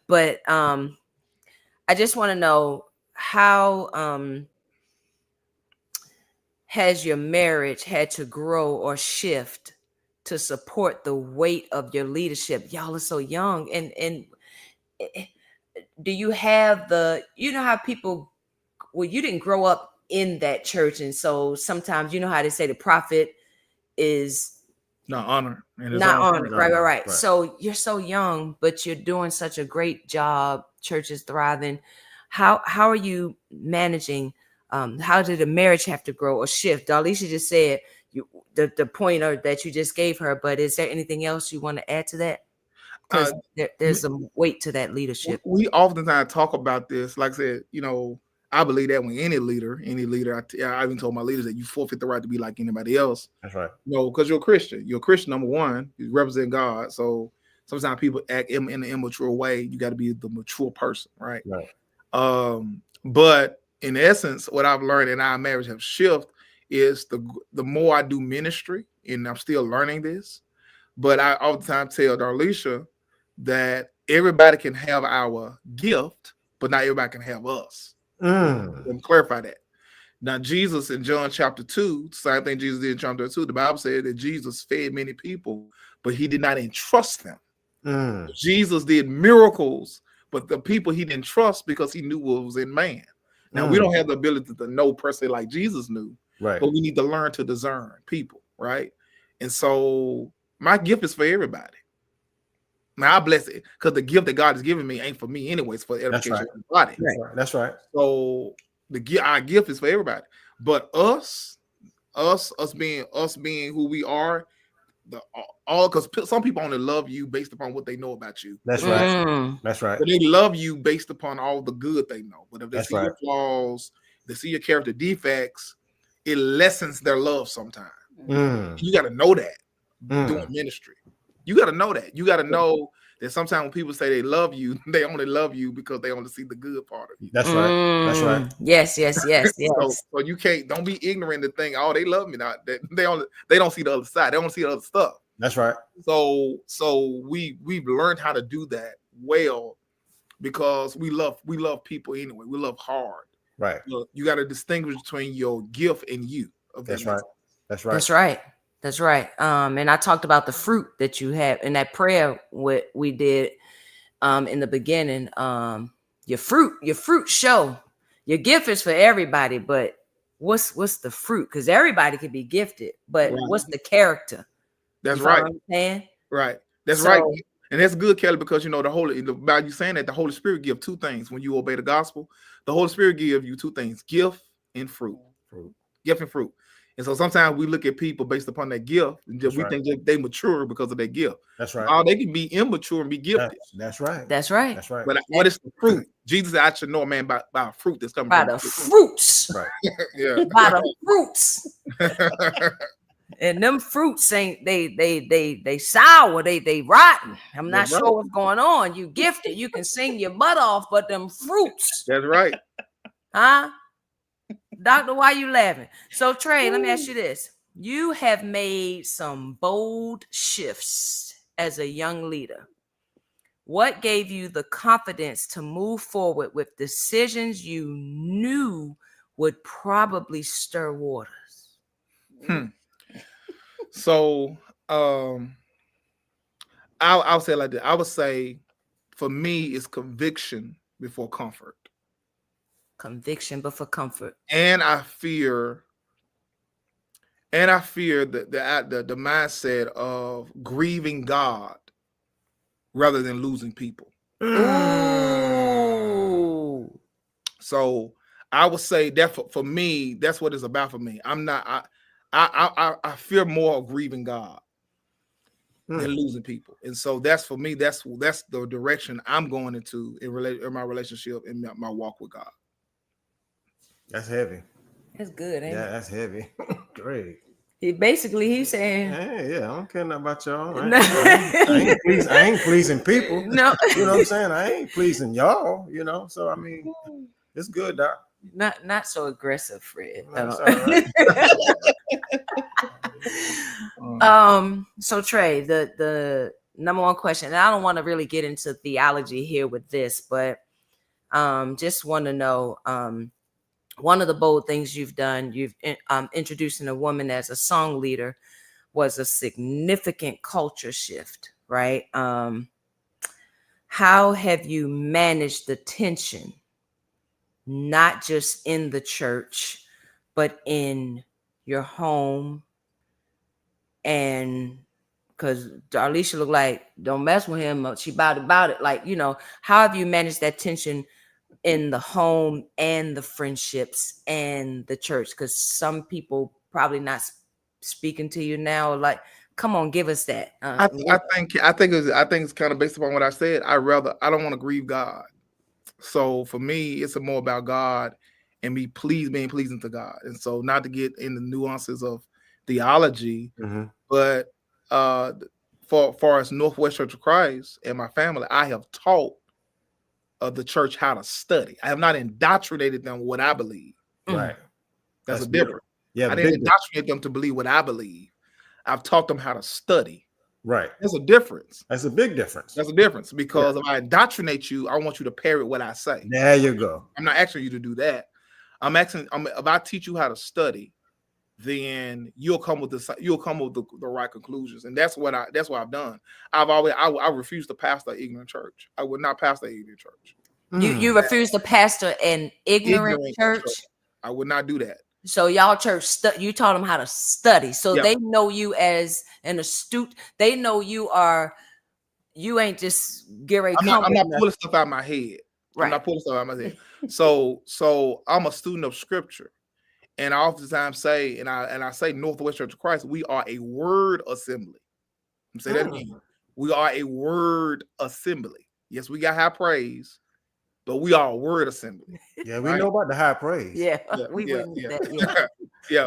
but I just want to know how has your marriage had to grow or shift to support the weight of your leadership? Y'all are so young, and eh, do you have the, you know how people, well, you didn't grow up in that church, and so sometimes you know how they say the prophet is Not honor in his not own on church. it. Right, right, right. Right. So you're so young, but you're doing such a great job. Church is thriving. How are you managing? How did the marriage have to grow or shift? Darlisha just said you the pointer that you just gave her, but is there anything else you want to add to that? Uh, Because there's some weight to that leadership. we oftentimes talk about this. Like I said, I believe that when any leader, I even told my leaders that you forfeit the right to be like anybody else. that's right. Because you're a Christian. You're a Christian, number one. You represent God. So sometimes people act in an immature way. You got to be the mature person, right? Right. But in essence, what I've learned in our marriage have shifted is the more I do ministry, and I'm still learning this, but I all the time tell Darlisha that everybody can have our gift, but not everybody can have us. Let me clarify that. Now, Jesus in John chapter 2, same thing Jesus did in chapter 2, the Bible said that Jesus fed many people, but he did not entrust them. Jesus did miracles, but the people he didn't trust because he knew what was in man. Now, we don't have the ability to know per se like Jesus knew, Right. but we need to learn to discern people, right? And so my gift is for everybody. Now I bless it because the gift that God has given me ain't for me anyways, for the edification of the body. Right. That's right. So our gift is for everybody. But us being who we are, all because some people only love you based upon what they know about you. That's right. That's right. But they love you based upon all the good they know. But if they That's see right. your flaws, they see your character defects, it lessens their love sometimes. You got to know that doing ministry. You got to know that. You got to know that sometimes when people say they love you, they only love you because they only see the good part of you. That's right. That's right. Yes, yes, yes, yes. So you don't be ignorant to think, oh, they love me. Not that they don't see the other side. They don't see the other stuff. That's right. So we've learned how to do that well because we love people anyway. We love hard. Right. You got to distinguish between your gift and you. That's right. That's right. That's right. That's right. And I talked about the fruit that you have in that prayer what we did in the beginning. Your fruit show. Your gift is for everybody, but what's the fruit? Because everybody can be gifted, but what's the character? That's you follow right. what I'm saying? Right. That's right. And that's good, Kelly, because by you saying that the Holy Spirit give two things when you obey the gospel. The Holy Spirit give you two things: gift and fruit. Gift and fruit. And so sometimes we look at people based upon their gift, and That's we right. think that they mature because of their gift. That's right. Oh, they can be immature and be gifted. That's right. That's right. That's right. But what is the fruit? Jesus said, I should know a man by a fruit that's coming By from the the fruit. fruits. Right. Yeah. By the fruits. And them fruits ain't they sour, they rotten. I'm not That's right. sure what's going on. You gifted, you can sing your butt off, but them fruits, That's right. huh? Doctor, why you laughing? So Trey, let me ask you this. You have made some bold shifts as a young leader. What gave you the confidence to move forward with decisions you knew would probably stir waters? So I'll say it like that. I would say for me it's conviction before comfort. Conviction before comfort. And I fear the mindset of grieving God rather than losing people. Ooh. So I would say that for me, that's what it's about for me. I fear more of grieving God than losing people. And so that's for me, that's the direction I'm going into in my relationship and my walk with God. That's heavy. That's good, ain't Yeah, it? that's heavy. Great. He's saying, Hey, yeah, I don't care nothing about y'all. No. I ain't pleasing people. No. You know what I'm saying? I ain't pleasing y'all, you know. So I mean, it's good, Doc. Not so aggressive, Fred. That's all right. So Trey, the number one question, and I don't want to really get into theology here with this, but just want to know, one of the bold things you've done, you've introducing a woman as a song leader was a significant culture shift, right? How have you managed the tension, not just in the church, but in your home? And because Darlisha looked like, don't mess with him, she about it. Like, how have you managed that tension in the home and the friendships and the church? Because some people probably not speaking to you now. Like, come on, give us that. I think it's kind of based upon what I said. I don't want to grieve God. So for me, it's more about God and being pleasing to God. And so not to get in the nuances of theology, but for us Northwest Church of Christ and my family, I have taught the church how to study. I have not indoctrinated them what I believe. Right. That's a difference. Yeah, I didn't indoctrinate them to believe what I believe. I've taught them how to study. Right. There's a difference. That's a big difference. That's a difference because if I indoctrinate you, I want you to parrot what I say. There you go. I'm not asking you to do that. If I teach you how to study, then you'll come with the right conclusions. And that's what I've done. I refuse to pastor an ignorant church. I would not pastor an ignorant church. You refuse to pastor an ignorant church? I would not do that. So y'all church, you taught them how to study. So they know you as an astute. They know you ain't just Gary. I'm not pulling stuff out of my head. Right. I'm not pulling stuff out of my head. So I'm a student of scripture. And I oftentimes say, and I say Northwest Church of Christ, we are a word assembly. I'm saying that again. We are a word assembly. Yes, we got high praise, but we are a word assembly. Yeah, we know about the high praise. Yeah.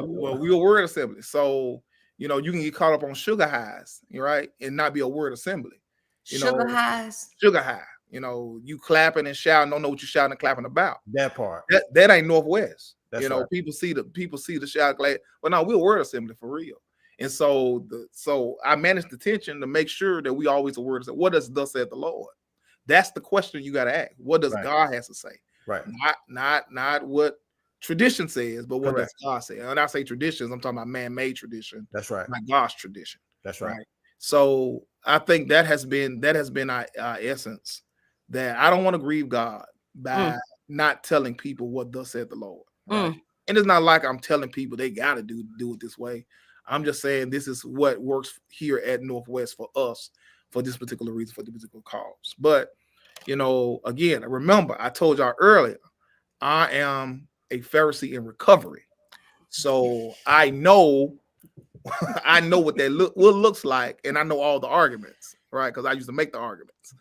Well, we a word assembly. So, you can get caught up on sugar highs, right? And not be a word assembly. Sugar highs? Sugar high. You clapping and shouting, don't know what you're shouting and clapping about. That part. That ain't Northwest. That's right. People see the shout glad, but no, we're a word assembly for real. And so I manage the tension to make sure that we always a word assembly. What does thus said the Lord? That's the question you got to ask. What does God has to say? Right. Not what tradition says, but what does God say? And when I say traditions, I'm talking about man-made tradition. That's right. Not God's tradition. That's right. So I think that has been our essence. That I don't want to grieve God by not telling people what thus said the Lord. Right? And it's not like I'm telling people they got to do it this way. I'm just saying this is what works here at Northwest for us for this particular reason, for the particular cause. But, again, remember, I told y'all earlier, I am a Pharisee in recovery. So I know I know what that what looks like, and I know all the arguments, right? Because I used to make the arguments.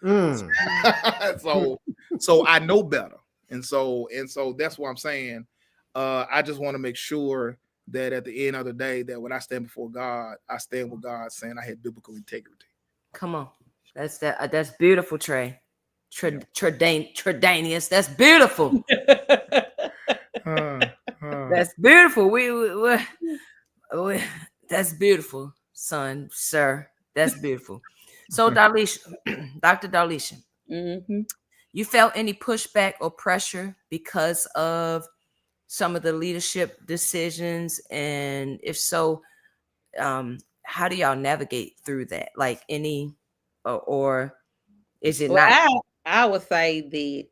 So I know better, and so that's what I'm saying. I just want to make sure that at the end of the day, that when I stand before God, I stand with God, saying I had biblical integrity. Come on, that's beautiful, Trey. Tredanius, that's beautiful. That's beautiful. We that's beautiful, son, sir. That's beautiful. So, Darlisha, Dr. Darlisha, you felt any pushback or pressure because of some of the leadership decisions? And if so, how do y'all navigate through that? Like any, or is it Well, not? I would say that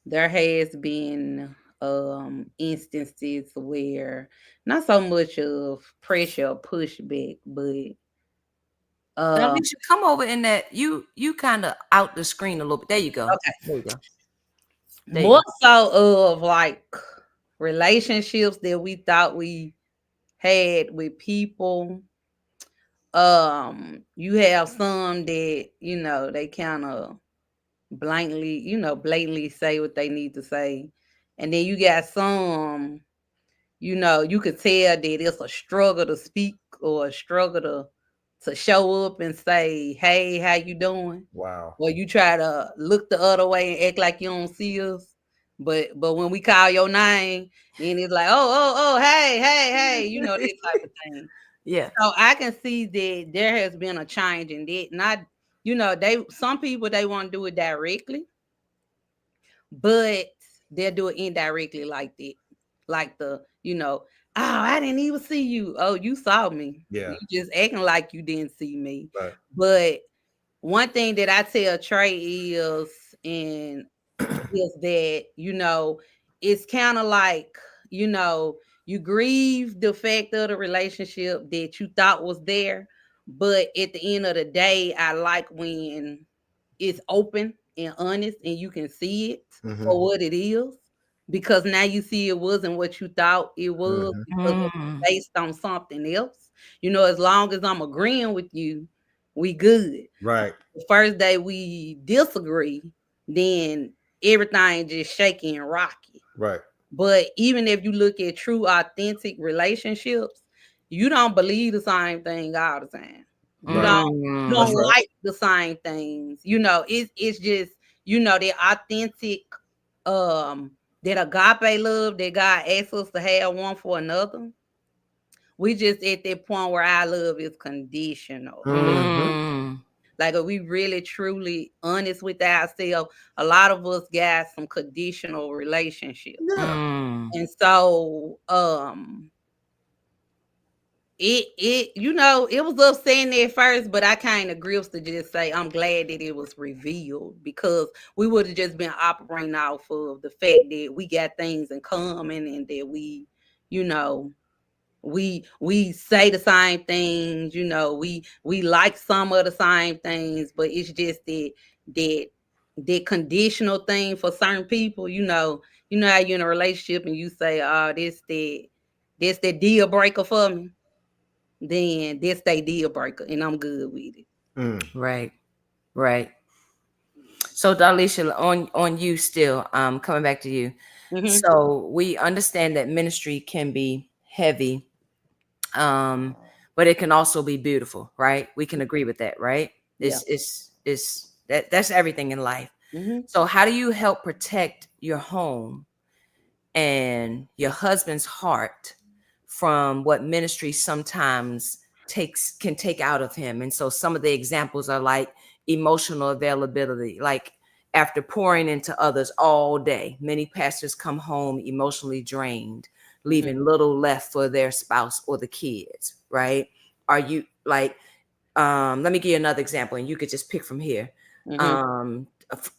there has been instances where not so much of pressure or pushback, but Darlisha, come over in that you kind of out the screen a little bit. There you go. okay, There you go. There you more go. so of like relationships that we thought we had with people. You have some that, you know, they kind of blatantly say what they need to say. And then you got some, you know, you could tell that it's a struggle to speak or a struggle to show up and say, hey, how you doing? Wow. Or you try to look the other way and act like you don't see us. But when we call your name, then it's like, hey, you know, that type of thing. Yeah. So I can see that there has been a change in that. Not, you know, some people they want to do it directly, but they'll do it indirectly like that. Like you know, oh, I didn't even see you. Oh, you saw me. Yeah. You just acting like you didn't see me. Right. But one thing that I tell Trey is that, you know, it's kind of like, you know, you grieve the fact of the relationship that you thought was there. But at the end of the day, I like when it's open and honest and you can see it for what it is. Because now you see it wasn't what you thought it was because it was based on something else. You know, as long as I'm agreeing with you, we good. Right. The first day we disagree, then everything just shaky and rocky. Right. But even if you look at true, authentic relationships, you don't believe the same thing all the time. You Right. don't That's right. like the same things. You know, it's just, you know, the authentic that agape love that God asks us to have one for another. We just at that point where our love is conditional. Like, are we really truly honest with ourselves? A lot of us got some conditional relationships. Yeah. And so it you know, it was upsetting at first, but I kind of grips to just say I'm glad that it was revealed, because we would have just been operating off of the fact that we got things in common and that we, you know, we say the same things, you know, we like some of the same things, but it's just that conditional thing for certain people. You know how you're in a relationship and you say, oh, this the deal breaker for me, then this they deal breaker and I'm good with it. Right. Right. So, Darlisha, on you still, coming back to you. So we understand that ministry can be heavy, but it can also be beautiful, right? We can agree with that, right? Yeah. It's that's everything in life. So how do you help protect your home and your husband's heart from what ministry sometimes can take out of him? And so some of the examples are like emotional availability, like after pouring into others all day, many pastors come home emotionally drained, leaving little left for their spouse or the kids, right? Are you like, let me give you another example and you could just pick from here.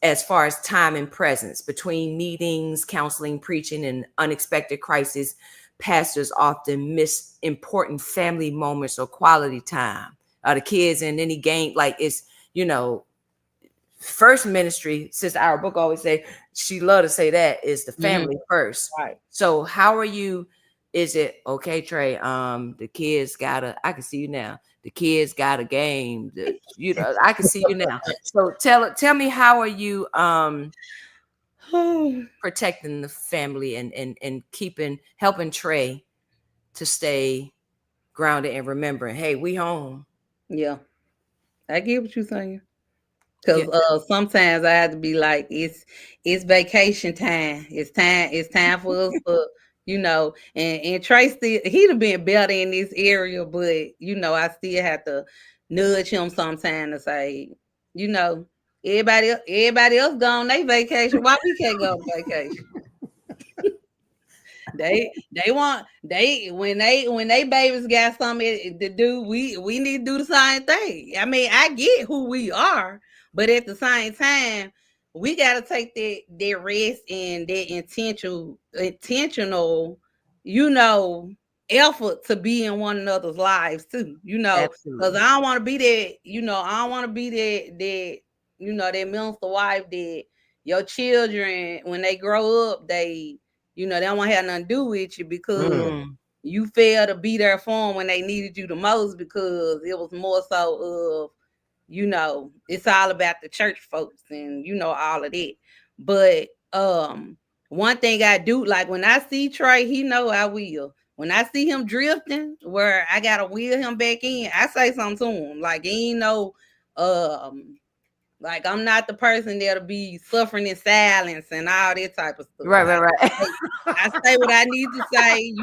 As far as time and presence between meetings, counseling, preaching, and unexpected crises, pastors often miss important family moments or quality time. The kids in any game, like it's, you know, first ministry, Sister our book always say, she love to say that is the family first. Right. So how are you? Is it okay, Trey? The kids gotta. I can see you now. The kids got a game. I can see you now. So tell me, how are you protecting the family and helping Trey to stay grounded and remembering, hey, we home. Yeah, I get what you're saying. Yeah. Cause sometimes I have to be like, it's vacation time. It's time for us to, and Trey still he'd have been better in this area, but I still have to nudge him sometime to say, you know, everybody else gone they vacation. Why we can't go on vacation? They want when they babies got something to do, we need to do the same thing. I mean, I get who we are, but at the same time, we gotta take that rest and that intentional, you know, effort to be in one another's lives too. Because Absolutely. I don't want to be that. I don't want to be that minister wife that your children when they grow up they don't want to have nothing to do with you because you failed to be there for them when they needed you the most because it was more so of, it's all about the church folks and, all of that. But one thing I do, like when I see Trey, he know I will. When I see him drifting where I got to wheel him back in, I say something to him. Like, he ain't no, like I'm not the person that'll be suffering in silence and all that type of stuff. Right. I say what I need to say,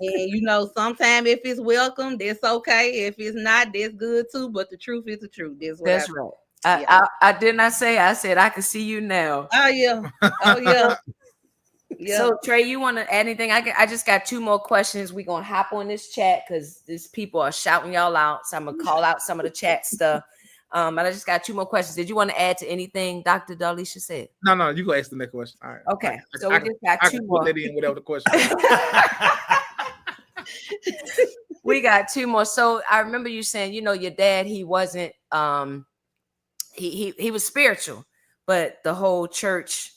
and sometimes if it's welcome, that's okay. If it's not, that's good too. But the truth is the truth. That's right. I did not say. I said I can see you now. Oh yeah. Oh yeah. Yeah. So Trey, you want to add anything? I just got 2 more questions. We're gonna hop on this chat because these people are shouting y'all out. So I'm gonna call out some of the chat stuff. And I just got 2 more questions. Did you want to add to anything Dr. Darlisha said? No, you go ask the next question. All right. Okay. So we just got 2 more. Put that in without the question. We got 2 more. So I remember you saying, your dad, he wasn't he was spiritual, but the whole church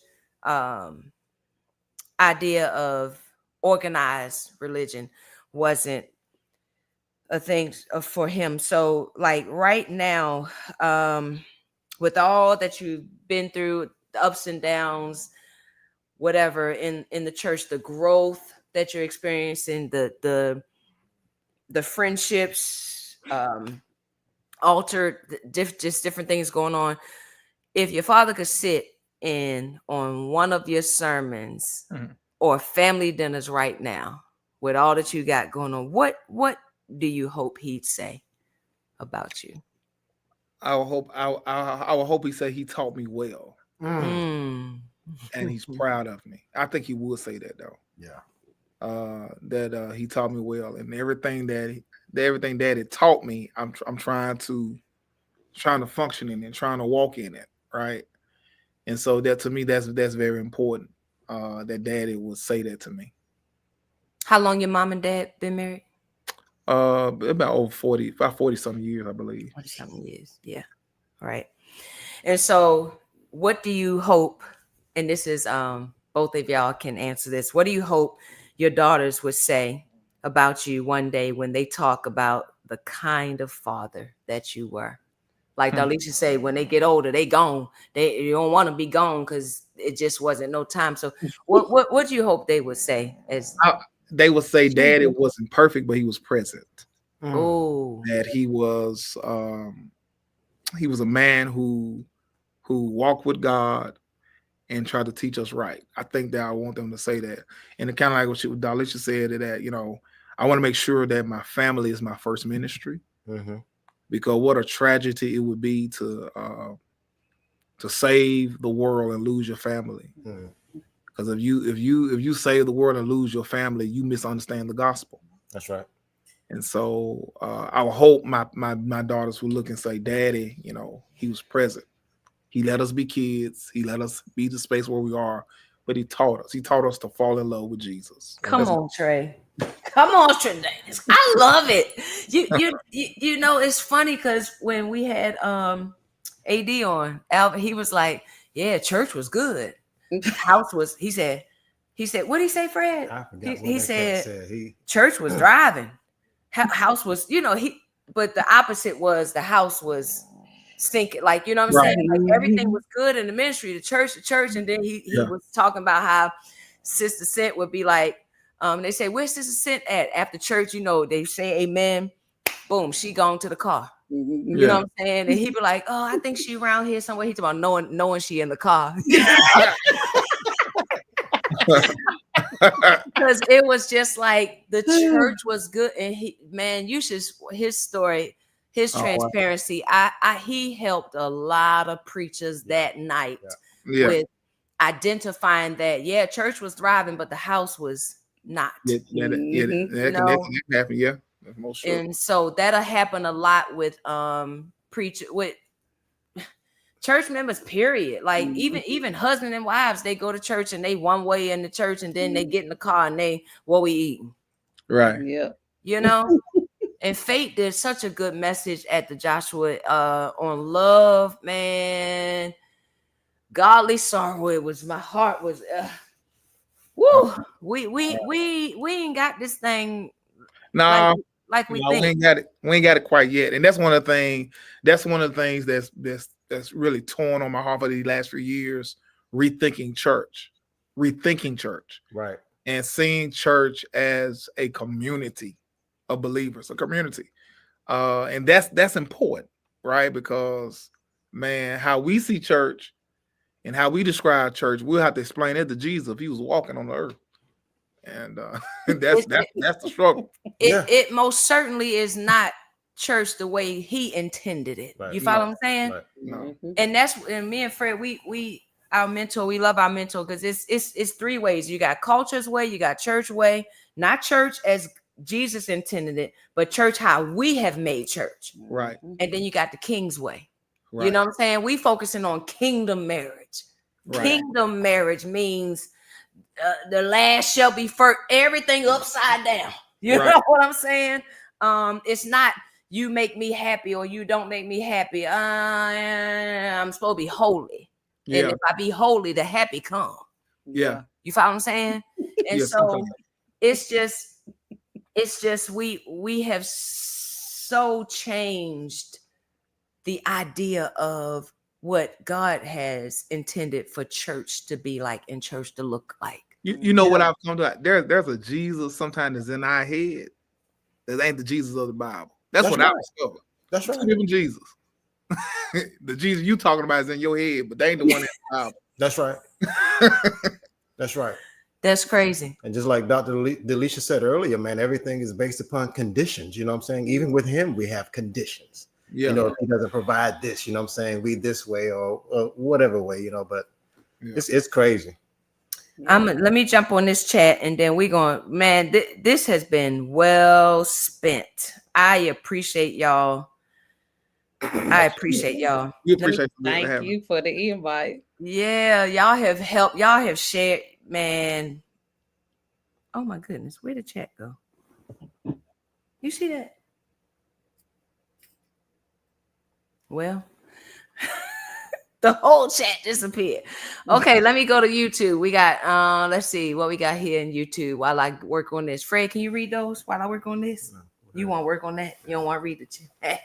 idea of organized religion wasn't a thing for him. So like right now, with all that you've been through, the ups and downs, whatever in the church, the growth that you're experiencing, the friendships, altered, just different things going on. If your father could sit in on one of your sermons or family dinners right now, with all that you got going on, what do you hope he'd say about you? I would hope he said he taught me well, and he's proud of me. I think he would say that though. Yeah. That he taught me well, and everything that it taught me, I'm trying to function in it, trying to walk in it, right? And so that to me, that's very important. That daddy would say that to me. How long your mom and dad been married? About over 40 something years, I believe. 40 something years, yeah. Right. And so, what do you hope? And this is both of y'all can answer this. What do you hope your daughters would say about you one day when they talk about the kind of father that you were? Like Darlisha say, when they get older, they gone. You don't want to be gone because it just wasn't no time. So, what do you hope they would say? They would say, Daddy wasn't perfect, but he was present. Oh, that he was a man who walked with God and tried to teach us right. I think that I want them to say that, and it kind of like what Darlisha said, that I want to make sure that my family is my first ministry, because what a tragedy it would be to save the world and lose your family. Because if you save the world and lose your family, you misunderstand the gospel. That's right. And so I would hope my daughters will look and say, Daddy, he was present. He let us be kids. He let us be the space where we are. But he taught us. He taught us to fall in love with Jesus. Come on, Trey. Come on, Trey. I love it. You know, it's funny because when we had AD on. Albert, he was like, yeah, church was good. House was, he said, what did he say, Fred? I forgot what He that cat said, said. church was driving. House was, but the opposite was the house was stinking. Like, you know what I'm Right. saying? Like everything was good in the ministry, the church. And then he was talking about how Sister Sent would be like, they say, where's Sister Sent at? After church, they say amen. Boom, she gone to the car. You know what I'm saying? And he'd be like, oh, I think she around here somewhere. He's about knowing she in the car. Because it was just like the church was good. And his story, his transparency, he helped a lot of preachers that night with identifying that, church was thriving, but the house was not. That can happen, yeah. Most sure. And so that'll happen a lot with with church members, period. Like even husband and wives, they go to church and they one way in the church, and then they get in the car and they what we eating. Right. Yeah. And Faith did such a good message at the Joshua on love, man. Godly sorrow. It was, my heart was woo. We ain't got this thing. No, like we think. we ain't got it. We ain't got it quite yet. And that's one of the things. That's one of the things that's really torn on my heart for these last few years. Rethinking church, Right, and seeing church as a community of believers, a community, and that's important, right? Because man, how we see church and how we describe church, we'll have to explain it to Jesus if he was walking on the earth. And that's the struggle. It most certainly is not church the way he intended it. Right. You follow what I'm saying? Right. No. And me and Fred, we our mentor, we love our mentor because it's three ways. You got culture's way, you got church way, not church as Jesus intended it, but church how we have made church. Right. And then you got the King's way. Right. You know what I'm saying? We focusing on kingdom marriage. Right. Kingdom marriage means the last shall be first, everything upside down. You know what I'm saying? It's not you make me happy or you don't make me happy. I'm supposed to be holy. Yeah. And if I be holy, the happy come. Yeah. You follow what I'm saying? And so it's just we have so changed the idea of what God has intended for church to be like and church to look like. You know what I've come to? There's a Jesus sometimes that's in our head that ain't the Jesus of the Bible. That's what I discovered. That's right. Even Jesus. The Jesus you talking about is in your head, but they ain't the one in the Bible. That's right. That's right. That's crazy. And just like Dr. Delisha said earlier, man, everything is based upon conditions. You know what I'm saying? Even with him, we have conditions. Yeah. If he doesn't provide this, you know what I'm saying? We this way or whatever way, but it's crazy. Let me jump on this chat and then we're going, man, this has been well spent. I appreciate y'all. We appreciate you. Thank you for the invite. Yeah, y'all have helped. Y'all have shared, man. Oh my goodness, where'd the chat go? You see that? Well, the whole chat disappeared. Okay, let me go to YouTube. We got let's see what we got here in YouTube while I work on this. Fred, can you read those while I work on this? No, you want to work on that? You don't want to read the chat.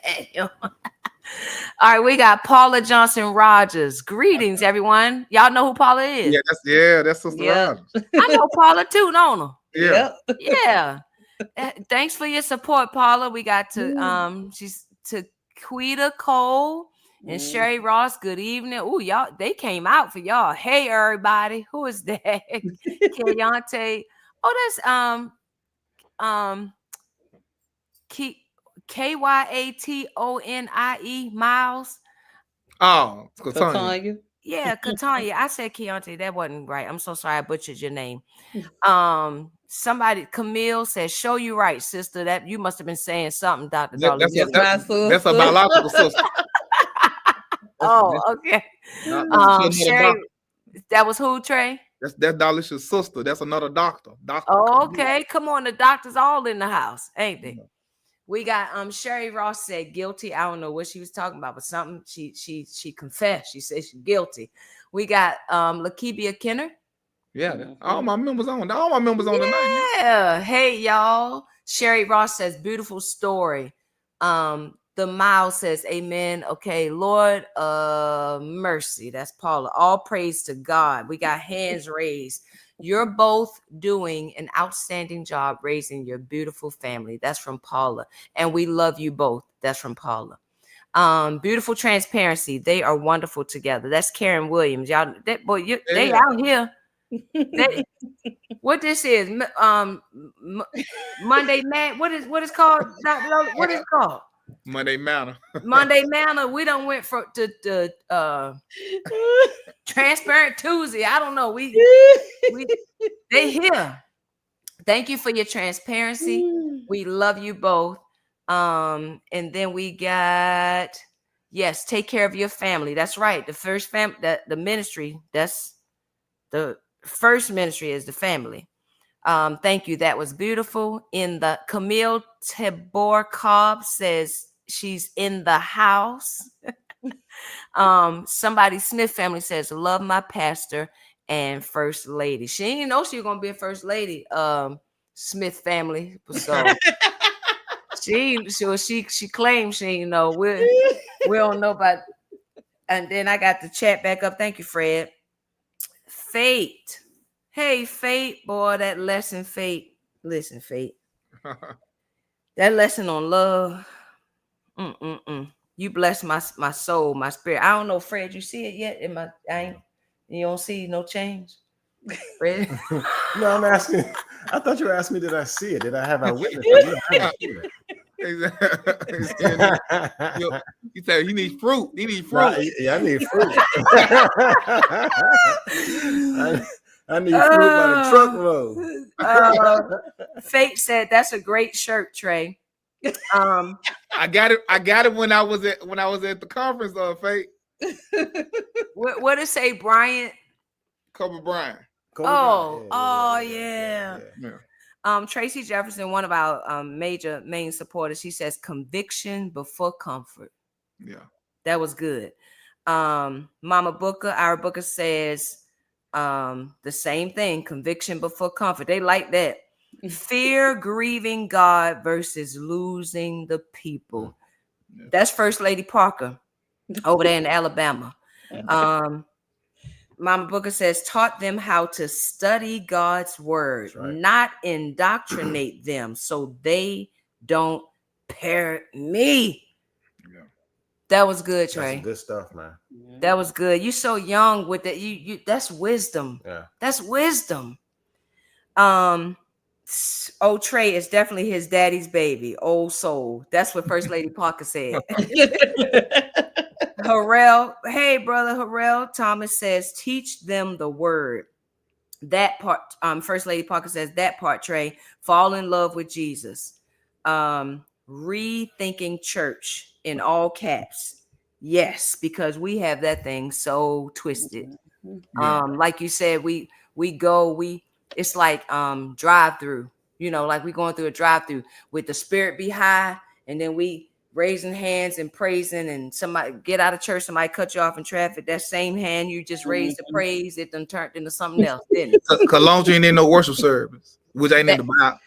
All right, we got Paula Johnson Rogers. Greetings, everyone. Y'all know who Paula is? That's Sister Rogers. I know Paula too, don't I? Yeah. Thanks for your support, Paula. We got to she's to Quita Cole and Sherry Ross. Good evening. Oh, y'all, they came out for y'all. Hey, everybody. Who is that? Kayante. Oh, that's Kyatonie Miles. Oh, Katanya. Yeah, Katanya. I said Keontae. That wasn't right. I'm so sorry. I butchered your name. Somebody, Camille said, "Show you right, sister." That you must have been saying something, Dr. Darling. That's a biological sister. Okay. Sherry, that was who, Trey? That's Darlisha's sister. That's another doctor. Okay. Come on. The doctors all in the house, ain't they? We got Sherry Ross said guilty. I don't know what she was talking about, but something she confessed. She said she's guilty. We got Lakibia Kenner. Yeah, all my members on tonight. Yeah. Hey y'all. Sherry Ross says beautiful story. The Miles says amen. Okay, Lord mercy. That's Paula. All praise to God. We got hands raised. You're both doing an outstanding job raising your beautiful family. That's from Paula. And we love you both. That's from Paula. Beautiful transparency. They are wonderful together. That's Karen Williams. Y'all, that boy, they out here. What this is? Monday Mad. What is called? What is it called? Monday Manor. Monday Manor. We done went to Transparent Tuesday. I don't know. We they here. Thank you for your transparency. We love you both. And then we got yes, take care of your family. That's right. The first the ministry. That's the first ministry is the family. Thank you. That was beautiful. In the Camille Tabor Cobb says she's in the house. Somebody Smith family says love my pastor and first lady. She didn't know she was gonna be a first lady. Smith family. So she claims she didn't know. We don't know about. And then I got the chat back up. Thank you, Fred. Fate. Hey, Fate, boy, that lesson, Fate. Listen, Fate. That lesson on love. You bless my soul, my spirit. I don't know, Fred. You see it yet? You don't see no change, Fred? No, I'm asking. I thought you were asking me, did I see it? Did I have a witness? It? You said he needs fruit. He needs fruit. Right, yeah, I need fruit. I need fruit by the truckload. Fate said that's a great shirt, Trey. I got it when I was at the conference of Fate. What did it say, Bryant? Kobe Bryant. Yeah. Tracy Jefferson, one of our main supporters, she says conviction before comfort. Yeah, that was good. Mama Booker, our Booker says the same thing, conviction before comfort. They like that. Fear grieving God versus losing the people. Yeah. That's First Lady Parker over there in Alabama. Mama Booker says, taught them how to study God's word, not indoctrinate them so they don't pair me. Yeah. That was good, Trey. That's good stuff, man. That was good. You so young with that. You that's wisdom. Yeah. That's wisdom. Trey is definitely his daddy's baby. Old soul. That's what First Lady Parker said. Harrell, hey brother Harrell, Thomas says teach them the word. That part, First Lady Parker says that part, Trey, fall in love with Jesus. Rethinking church in all caps. Yes, because we have that thing so twisted. Like you said, we it's like drive through, like we going through a drive through with the spirit be high, and then we raising hands and praising, and somebody get out of church, somebody cut you off in traffic. That same hand you just raised to praise, it done turned into something else, didn't it? Cologne ain't in no worship service, which ain't in the Bible.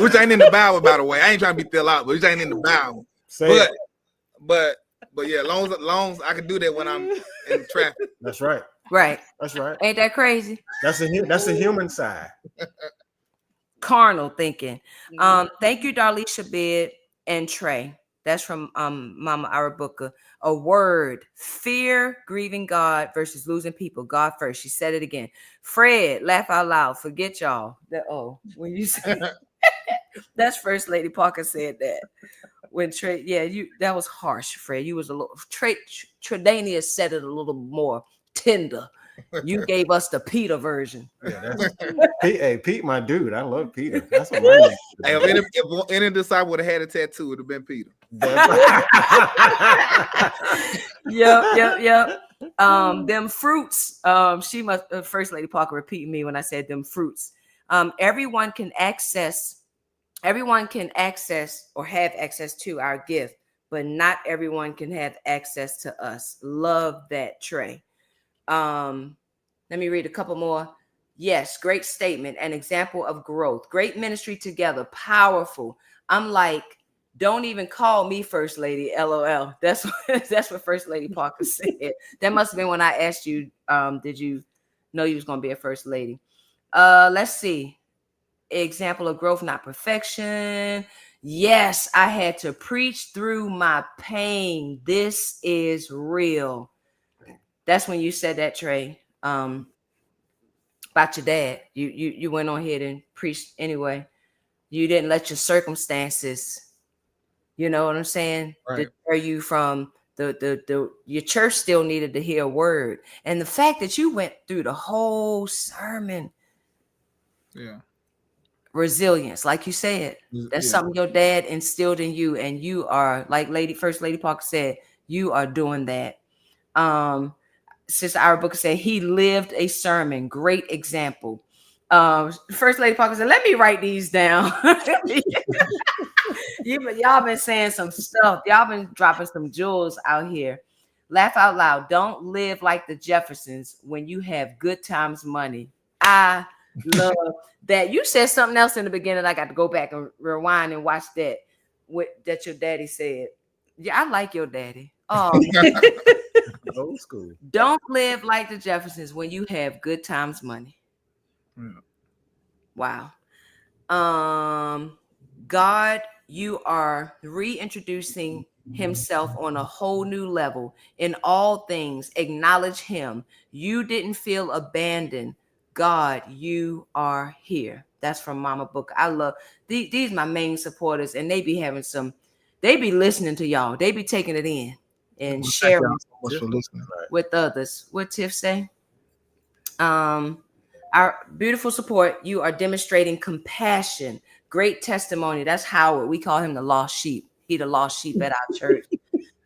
Which ain't in the Bible, by the way. I ain't trying to be filled out, but which ain't in the Bible. But yeah, long I can do that when I'm in traffic. That's right. Right. That's right. Ain't that crazy? That's the human side. Carnal thinking. Thank you, Darlisha Bid and Trey. That's from Mama Arabuka. A word, fear, grieving God versus losing people. God first. She said it again. Fred, laugh out loud. Forget y'all. When you say that's First Lady Parker said that. When Trey, that was harsh, Fred. You was a little Tredania said it a little more tender. You gave us the Peter version. Yeah, hey, Pete, my dude. I love Peter. That's what my name. If any disciple would have had a tattoo, it would have been Peter. Yep. Them fruits. She must First Lady Parker repeating me when I said them fruits. Everyone can access Everyone can access or have access to our gift, but not everyone can have access to us. Love that, Trey. Um, Let me read a couple more. Yes, great statement. An example of growth. Great ministry together. Powerful. I'm like, don't even call me first lady. LOL. That's what, that's what First Lady Parker said. That must have been when I asked you, did you know you was gonna be a first lady? Let's see. Example of growth, not perfection. Yes, I had to preach through my pain. This is real. That's when you said that, Trey. About your dad. You went on ahead and preached anyway. You didn't let your circumstances, you know what I'm saying, Right. deter you from the your church still needed to hear a word. And the fact that you went through the whole sermon, Yeah. resilience, like you said, that's Yeah. something your dad instilled in you, and you are, like First Lady Parker said, you are doing that. Sister Ira Booker said he lived a sermon. Great example. First Lady Parker said, let me write these down. Y'all been saying some stuff. Y'all been dropping some jewels out here. Laugh out loud. Don't live like the Jeffersons when you have good times money. I love that. You said something else in the beginning. I got to go back and rewind and watch that. What that your daddy said. Yeah, I like your daddy. Oh, Old school. don't live like the Jeffersons when you have good times money. Yeah. Wow. God, you are reintroducing himself on a whole new level. In all things, acknowledge him. You didn't feel abandoned. God, you are here. That's from Mama Book. I love these my main supporters, and they be having some, they be listening to y'all. They be taking it in and Well, thank y'all sharing so much for listening. with others. What Tiff say? Um, our beautiful support. You are demonstrating compassion. Great testimony. That's Howard. We call him the lost sheep. He the lost sheep at our church.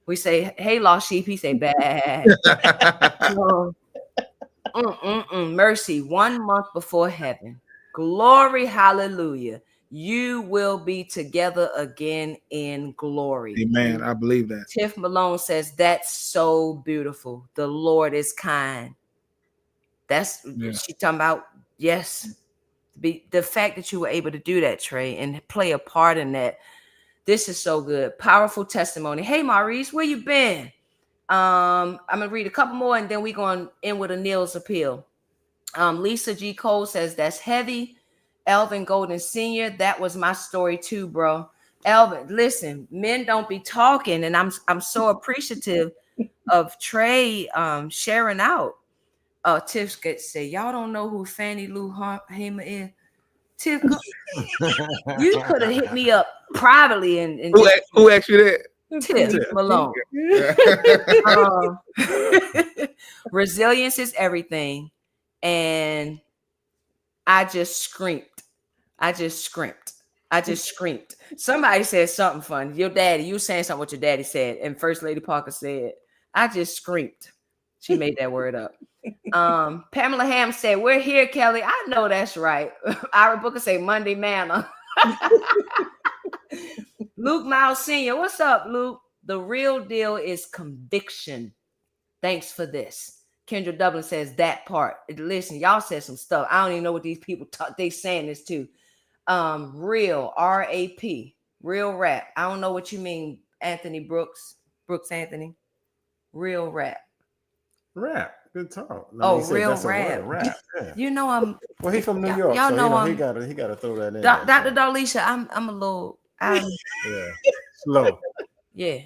We say, "Hey, lost sheep." He say, "Bad." Oh, mercy. 1 month before heaven. Glory, hallelujah. You will be together again in glory. Amen. I believe that. Tiff Malone says, that's so beautiful. The Lord is kind. That's she talking about. Yes, the fact that you were able to do that, Trey, and play a part in that. This is so good. Powerful testimony. Hey, Maurice, where you been? I'm gonna read a couple more, and then we're going to end with a Neil's appeal. Lisa G. Cole says that's heavy. Elvin Golden Sr., that was my story too, bro. Elvin, listen, men don't be talking, and I'm so appreciative of Trey sharing out. Tiff say, y'all don't know who Fannie Lou Hamer is. Tiff, you could have hit me up privately and who asked you that? Tiff Malone. Resilience is everything. And I just screamed. I just screamed. Somebody said something funny. Your daddy, you saying something what your daddy said. And First Lady Parker said, I just screamed. She made that word up. Pamela Ham said, we're here, Kelly. I know that's right. Ira Booker say Monday manna. Luke Miles Sr., what's up, Luke? The real deal is conviction. Thanks for this. Kendra Dublin says that part. Listen, y'all said some stuff. I don't even know what these people talk. They saying this too. Real, R-A-P, real rap. I don't know what you mean, Anthony Brooks Anthony. Real rap. Rap. Good talk. No, real rap. Rap. Yeah. You know I'm. Well, he's from New York, y'all so know he gotta throw that in. Dr. Darlisha, I'm a little. Yeah. Slow. Yeah.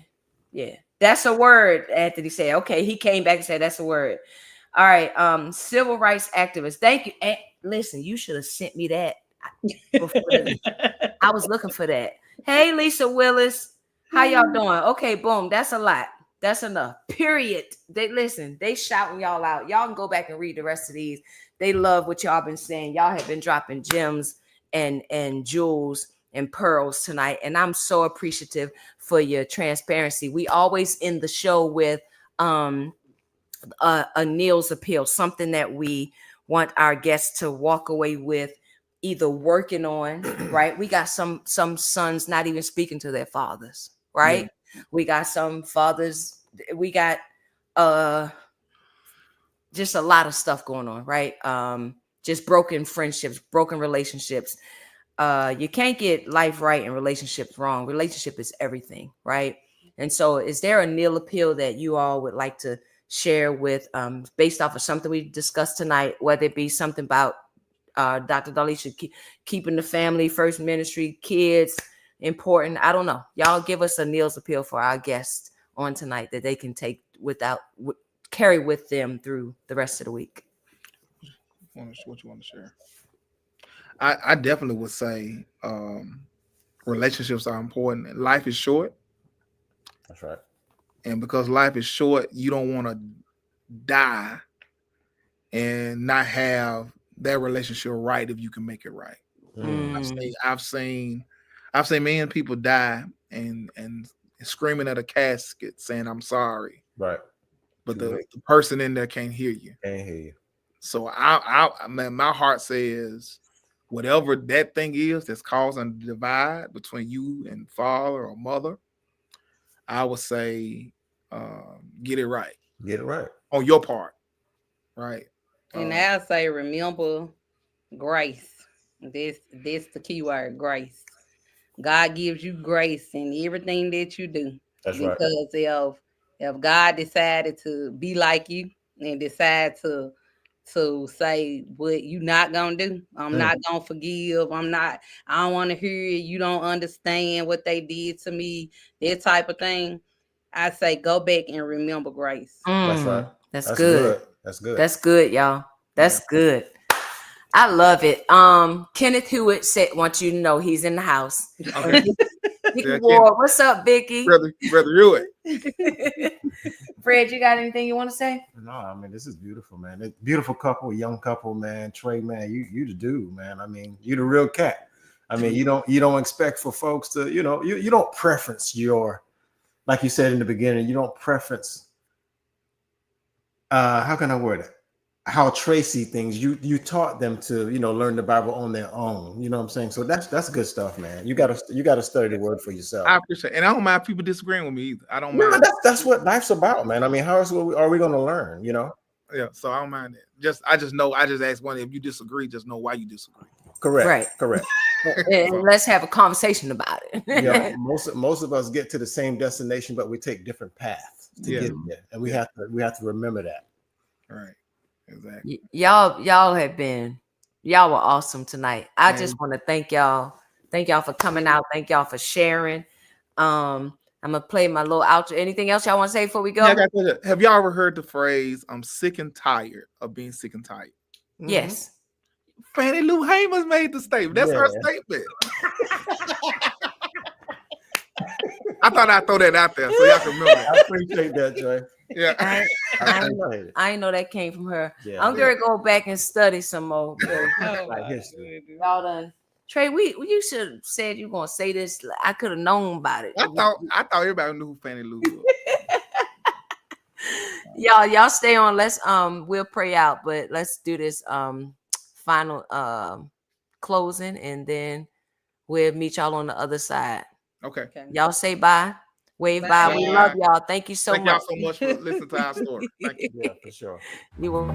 That's a word. Anthony said. Okay, he came back and said that's a word. All right. Civil rights activist. Thank you. Listen, you should have sent me that before I was looking for that. Hey, Lisa Willis. How y'all doing? Okay, boom. That's a lot. That's enough. Period. They shouting y'all out. Y'all can go back and read the rest of these. They love what y'all been saying. Y'all have been dropping gems and jewels and pearls tonight. And I'm so appreciative for your transparency. We always end the show with a Neil's appeal, something that we want our guests to walk away with either working on, right? We got some sons not even speaking to their fathers, right? We got some fathers, we got just a lot of stuff going on, right? Just broken friendships, broken relationships. You can't get life right and relationships wrong. Relationship is everything, right? And so is there a Neil appeal that you all would like to share with, based off of something we discussed tonight, whether it be something about Dr. Dalisha keeping the family first, ministry, kids important? I don't know. Y'all give us a Neil's appeal for our guests on tonight that they can take carry with them through the rest of the week. What you want to share? I definitely would say relationships are important. Life is short. That's right. And because life is short, you don't want to die and not have that relationship right if you can make it right. I've seen many people die and screaming at a casket saying I'm sorry. Right. But the person in there can't hear you. Can't hear you. So my heart says whatever that thing is that's causing the divide between you and father or mother, I would say get it right. Get it right. On your part. Right. And I'll say remember grace. This the key word, grace. God gives you grace in everything that you do. That's right. Because if God decided to be like you and decide to say what you not gonna do, I'm not gonna forgive, I don't want to hear it, you don't understand what they did to me, that type of thing, I say go back and remember grace. That's right. That's good. That's good. That's good, y'all. That's good. I love it. Kenneth Hewitt wants you to know he's in the house. Okay. Vicky Ward, what's up, Vicky? Brother Hewitt. Fred, you got anything you want to say? No, I mean, this is beautiful, man. It's beautiful couple, young couple, man. Trey, man, you the dude, man. I mean, you the real cat. I mean, you don't expect for folks to, you don't preference your, like you said in the beginning, you don't preference. How can I word it? How Tracy things you taught them to learn the Bible on their own. You know what I'm saying? So that's good stuff, man. You gotta study the word for yourself. I appreciate it. And I don't mind people disagreeing with me either. I don't mind. That's what life's about, man. I mean, how else are we gonna learn? Yeah. So I don't mind it. I just ask one. If you disagree, just know why you disagree. Correct. Right. Correct. And let's have a conversation about it. Yeah. Most of us get to the same destination, but we take different paths to get there, and we have to remember that. Right. Exactly. Y'all were awesome tonight. I just want to thank y'all. Thank y'all for coming out. Thank y'all for sharing. I'm gonna play my little outro. Anything else y'all want to say before we go? Yeah, have y'all ever heard the phrase "I'm sick and tired of being sick and tired"? Yes. Fannie Lou Hamer's made the statement. That's her statement. I thought I'd throw that out there so y'all can remember. I appreciate that, Joy. Yeah. I know that came from her. Yeah, I'm gonna go back and study some more. Like history. Y'all done. Trey, you should have said you gonna say this. I could have known about it. I thought everybody knew who Fannie Lou was. Y'all stay on. Let's we'll pray out, but let's do this final closing, and then we'll meet y'all on the other side. Okay. Y'all say bye. Wave bye. We love y'all. Thank you so much. Thank y'all so much for listening to our story. Thank you. Yeah, for sure. You will.